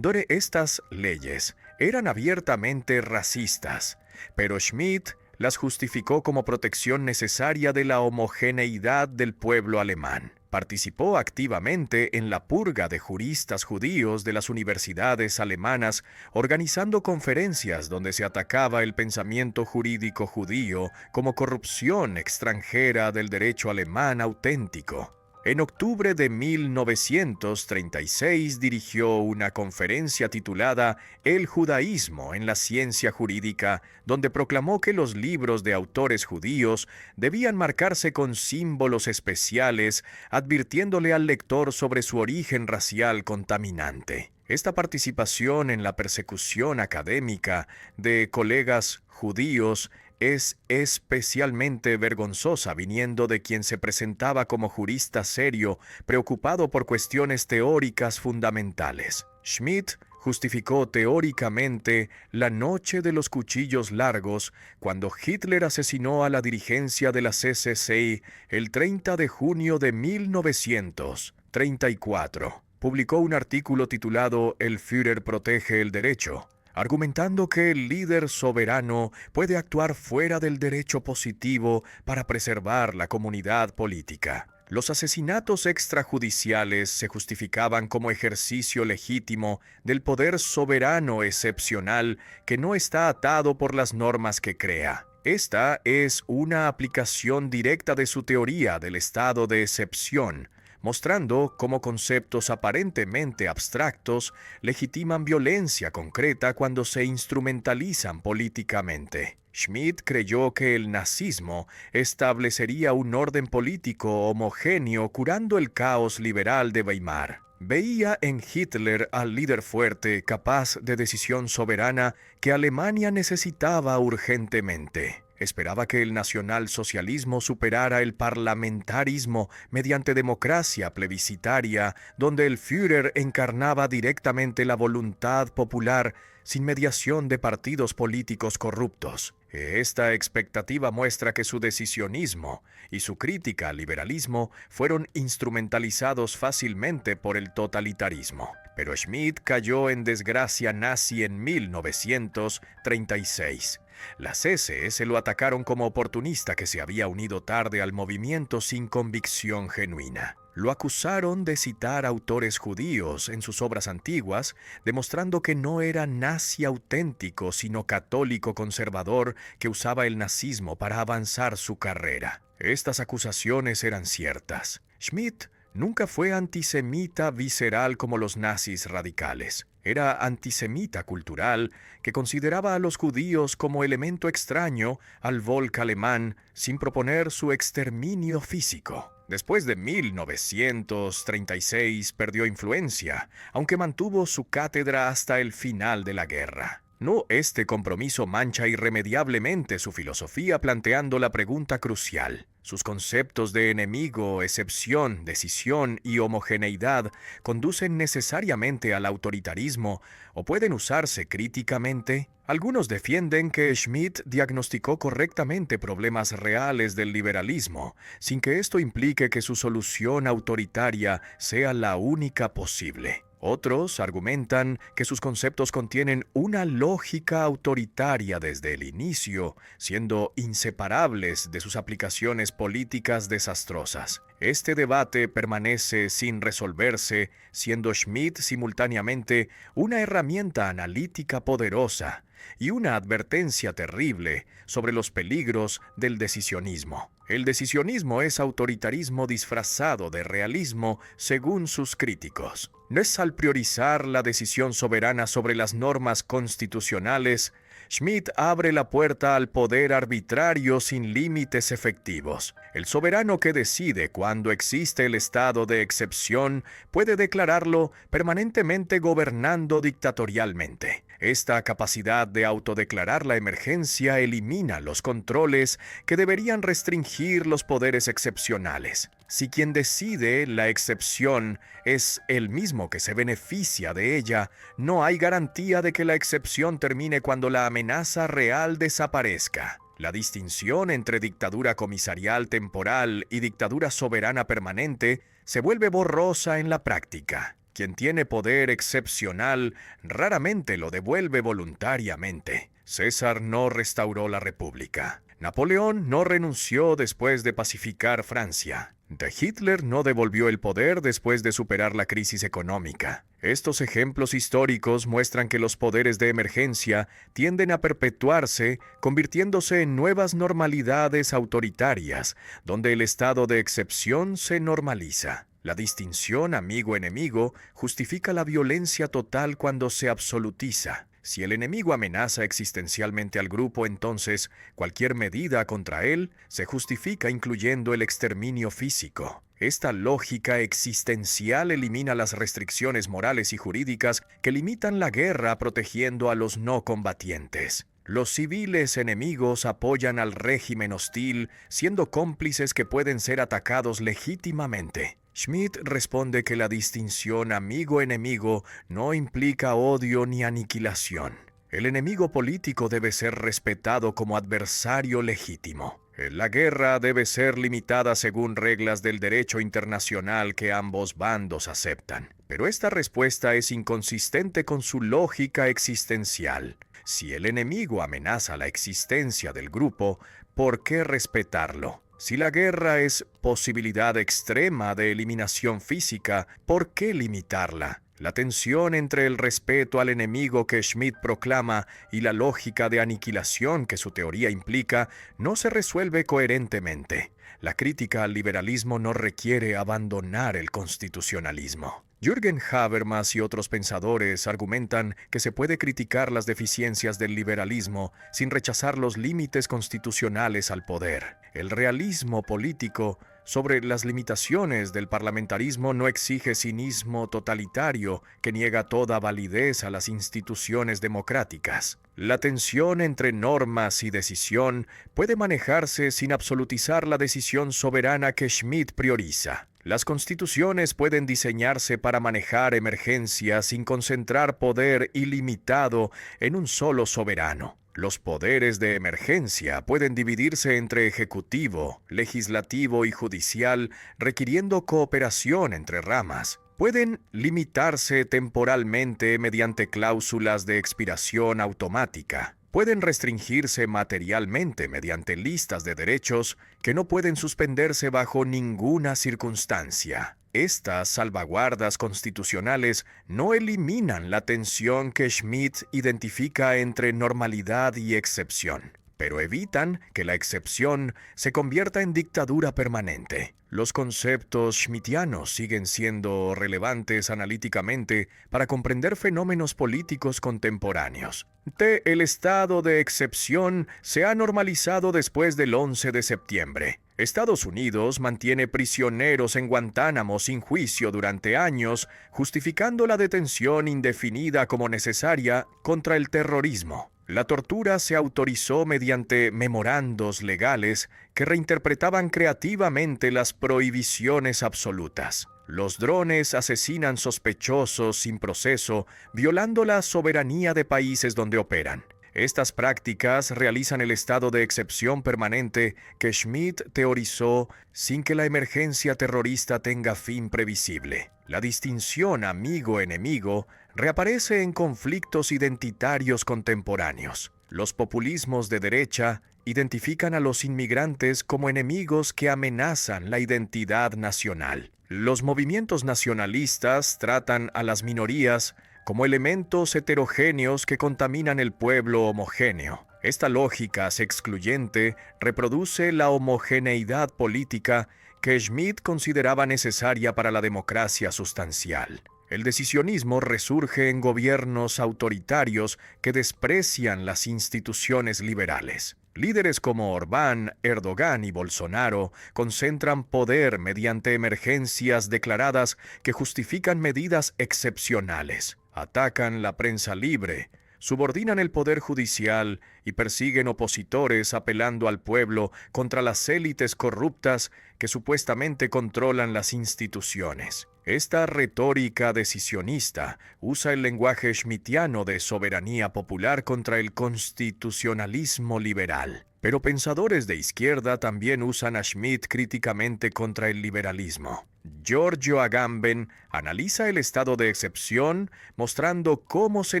Estas leyes eran abiertamente racistas, pero Schmidt las justificó como protección necesaria de la homogeneidad del pueblo alemán. Participó activamente en la purga de juristas judíos de las universidades alemanas, organizando conferencias donde se atacaba el pensamiento jurídico judío como corrupción extranjera del derecho alemán auténtico. En octubre de 1936 dirigió una conferencia titulada El judaísmo en la ciencia jurídica, donde proclamó que los libros de autores judíos debían marcarse con símbolos especiales, advirtiéndole al lector sobre su origen racial contaminante. Esta participación en la persecución académica de colegas judíos es especialmente vergonzosa viniendo de quien se presentaba como jurista serio, preocupado por cuestiones teóricas fundamentales. Schmidt justificó teóricamente la noche de los cuchillos largos cuando Hitler asesinó a la dirigencia de la CCC el 30 de junio de 1934. Publicó un artículo titulado El Führer protege el derecho, argumentando que el líder soberano puede actuar fuera del derecho positivo para preservar la comunidad política. Los asesinatos extrajudiciales se justificaban como ejercicio legítimo del poder soberano excepcional que no está atado por las normas que crea. Esta es una aplicación directa de su teoría del estado de excepción, mostrando cómo conceptos aparentemente abstractos legitiman violencia concreta cuando se instrumentalizan políticamente. Schmidt creyó que el nazismo establecería un orden político homogéneo curando el caos liberal de Weimar. Veía en Hitler al líder fuerte, capaz de decisión soberana que Alemania necesitaba urgentemente. Esperaba que el nacionalsocialismo superara el parlamentarismo mediante democracia plebiscitaria, donde el Führer encarnaba directamente la voluntad popular sin mediación de partidos políticos corruptos. Esta expectativa muestra que su decisionismo y su crítica al liberalismo fueron instrumentalizados fácilmente por el totalitarismo. Pero Schmidt cayó en desgracia nazi en 1936. Las SS lo atacaron como oportunista que se había unido tarde al movimiento sin convicción genuina. Lo acusaron de citar autores judíos en sus obras antiguas, demostrando que no era nazi auténtico, sino católico conservador que usaba el nazismo para avanzar su carrera. Estas acusaciones eran ciertas. Schmidt nunca fue antisemita visceral como los nazis radicales. Era antisemita cultural que consideraba a los judíos como elemento extraño al Volk alemán sin proponer su exterminio físico. Después de 1936 perdió influencia, aunque mantuvo su cátedra hasta el final de la guerra. No, este compromiso mancha irremediablemente su filosofía planteando la pregunta crucial. Sus conceptos de enemigo, excepción, decisión y homogeneidad conducen necesariamente al autoritarismo o pueden usarse críticamente. Algunos defienden que Schmidt diagnosticó correctamente problemas reales del liberalismo, sin que esto implique que su solución autoritaria sea la única posible. Otros argumentan que sus conceptos contienen una lógica autoritaria desde el inicio, siendo inseparables de sus aplicaciones políticas desastrosas. Este debate permanece sin resolverse, siendo Schmidt simultáneamente una herramienta analítica poderosa y una advertencia terrible sobre los peligros del decisionismo. El decisionismo es autoritarismo disfrazado de realismo según sus críticos. No es al priorizar la decisión soberana sobre las normas constitucionales, Schmidt abre la puerta al poder arbitrario sin límites efectivos. El soberano que decide cuando existe el estado de excepción puede declararlo permanentemente gobernando dictatorialmente. Esta capacidad de autodeclarar la emergencia elimina los controles que deberían restringir los poderes excepcionales. Si quien decide la excepción es el mismo que se beneficia de ella, no hay garantía de que la excepción termine cuando la amenaza real desaparezca. La distinción entre dictadura comisarial temporal y dictadura soberana permanente se vuelve borrosa en la práctica. Quien tiene poder excepcional raramente lo devuelve voluntariamente. César no restauró la República. Napoleón no renunció después de pacificar Francia. De Hitler no devolvió el poder después de superar la crisis económica. Estos ejemplos históricos muestran que los poderes de emergencia tienden a perpetuarse, convirtiéndose en nuevas normalidades autoritarias, donde el estado de excepción se normaliza. La distinción amigo-enemigo justifica la violencia total cuando se absolutiza. Si el enemigo amenaza existencialmente al grupo, entonces cualquier medida contra él se justifica incluyendo el exterminio físico. Esta lógica existencial elimina las restricciones morales y jurídicas que limitan la guerra protegiendo a los no combatientes. Los civiles enemigos apoyan al régimen hostil, siendo cómplices que pueden ser atacados legítimamente. Schmitt responde que la distinción amigo-enemigo no implica odio ni aniquilación. El enemigo político debe ser respetado como adversario legítimo. La guerra debe ser limitada según reglas del derecho internacional que ambos bandos aceptan. Pero esta respuesta es inconsistente con su lógica existencial. Si el enemigo amenaza la existencia del grupo, ¿por qué respetarlo? Si la guerra es posibilidad extrema de eliminación física, ¿por qué limitarla? La tensión entre el respeto al enemigo que Schmitt proclama y la lógica de aniquilación que su teoría implica no se resuelve coherentemente. La crítica al liberalismo no requiere abandonar el constitucionalismo. Jürgen Habermas y otros pensadores argumentan que se puede criticar las deficiencias del liberalismo sin rechazar los límites constitucionales al poder. El realismo político sobre las limitaciones del parlamentarismo no exige cinismo totalitario que niega toda validez a las instituciones democráticas. La tensión entre normas y decisión puede manejarse sin absolutizar la decisión soberana que Schmitt prioriza. Las constituciones pueden diseñarse para manejar emergencias sin concentrar poder ilimitado en un solo soberano. Los poderes de emergencia pueden dividirse entre ejecutivo, legislativo y judicial, requiriendo cooperación entre ramas. Pueden limitarse temporalmente mediante cláusulas de expiración automática. Pueden restringirse materialmente mediante listas de derechos que no pueden suspenderse bajo ninguna circunstancia. Estas salvaguardas constitucionales no eliminan la tensión que Schmitt identifica entre normalidad y excepción, pero evitan que la excepción se convierta en dictadura permanente. Los conceptos schmittianos siguen siendo relevantes analíticamente para comprender fenómenos políticos contemporáneos. El estado de excepción se ha normalizado después del 11 de septiembre. Estados Unidos mantiene prisioneros en Guantánamo sin juicio durante años, justificando la detención indefinida como necesaria contra el terrorismo. La tortura se autorizó mediante memorandos legales que reinterpretaban creativamente las prohibiciones absolutas. Los drones asesinan sospechosos sin proceso, violando la soberanía de países donde operan. Estas prácticas realizan el estado de excepción permanente que Schmitt teorizó sin que la emergencia terrorista tenga fin previsible. La distinción amigo-enemigo reaparece en conflictos identitarios contemporáneos. Los populismos de derecha identifican a los inmigrantes como enemigos que amenazan la identidad nacional. Los movimientos nacionalistas tratan a las minorías como elementos heterogéneos que contaminan el pueblo homogéneo. Esta lógica excluyente reproduce la homogeneidad política que Schmitt consideraba necesaria para la democracia sustancial. El decisionismo resurge en gobiernos autoritarios que desprecian las instituciones liberales. Líderes como Orbán, Erdogan y Bolsonaro concentran poder mediante emergencias declaradas que justifican medidas excepcionales. Atacan la prensa libre, subordinan el poder judicial y persiguen opositores apelando al pueblo contra las élites corruptas que supuestamente controlan las instituciones. Esta retórica decisionista usa el lenguaje schmittiano de soberanía popular contra el constitucionalismo liberal. Pero pensadores de izquierda también usan a Schmitt críticamente contra el liberalismo. Giorgio Agamben analiza el estado de excepción, mostrando cómo se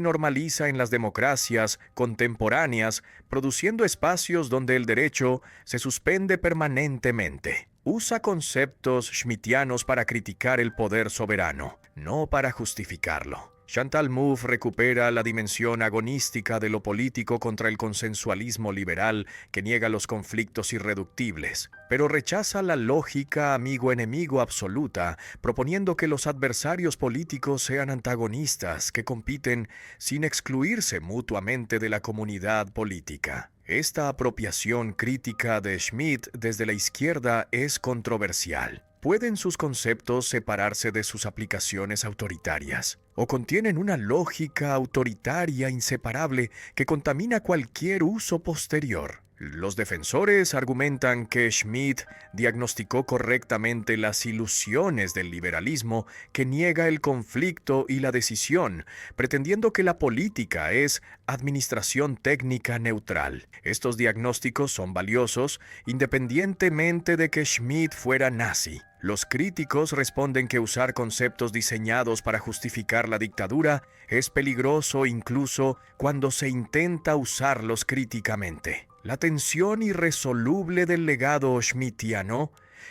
normaliza en las democracias contemporáneas, produciendo espacios donde el derecho se suspende permanentemente. Usa conceptos schmittianos para criticar el poder soberano, no para justificarlo. Chantal Mouffe recupera la dimensión agonística de lo político contra el consensualismo liberal que niega los conflictos irreductibles, pero rechaza la lógica amigo-enemigo absoluta, proponiendo que los adversarios políticos sean antagonistas que compiten sin excluirse mutuamente de la comunidad política. Esta apropiación crítica de Schmitt desde la izquierda es controversial. ¿Pueden sus conceptos separarse de sus aplicaciones autoritarias? ¿O contienen una lógica autoritaria inseparable que contamina cualquier uso posterior? Los defensores argumentan que Schmitt diagnosticó correctamente las ilusiones del liberalismo que niega el conflicto y la decisión, pretendiendo que la política es administración técnica neutral. Estos diagnósticos son valiosos independientemente de que Schmitt fuera nazi. Los críticos responden que usar conceptos diseñados para justificar la dictadura es peligroso incluso cuando se intenta usarlos críticamente. La tensión irresoluble del legado schmittiano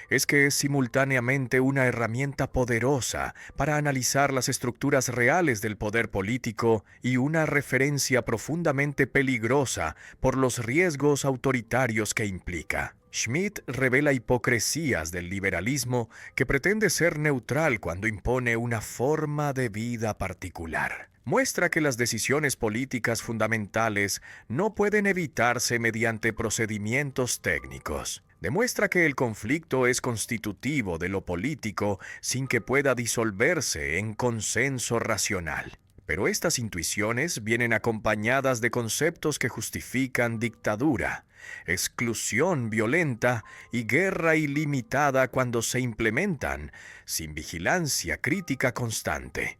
es que es simultáneamente una herramienta poderosa para analizar las estructuras reales del poder político y una referencia profundamente peligrosa por los riesgos autoritarios que implica. Schmitt revela hipocresías del liberalismo que pretende ser neutral cuando impone una forma de vida particular. Muestra que las decisiones políticas fundamentales no pueden evitarse mediante procedimientos técnicos. Demuestra que el conflicto es constitutivo de lo político sin que pueda disolverse en consenso racional. Pero estas intuiciones vienen acompañadas de conceptos que justifican dictadura, exclusión violenta y guerra ilimitada cuando se implementan sin vigilancia crítica constante.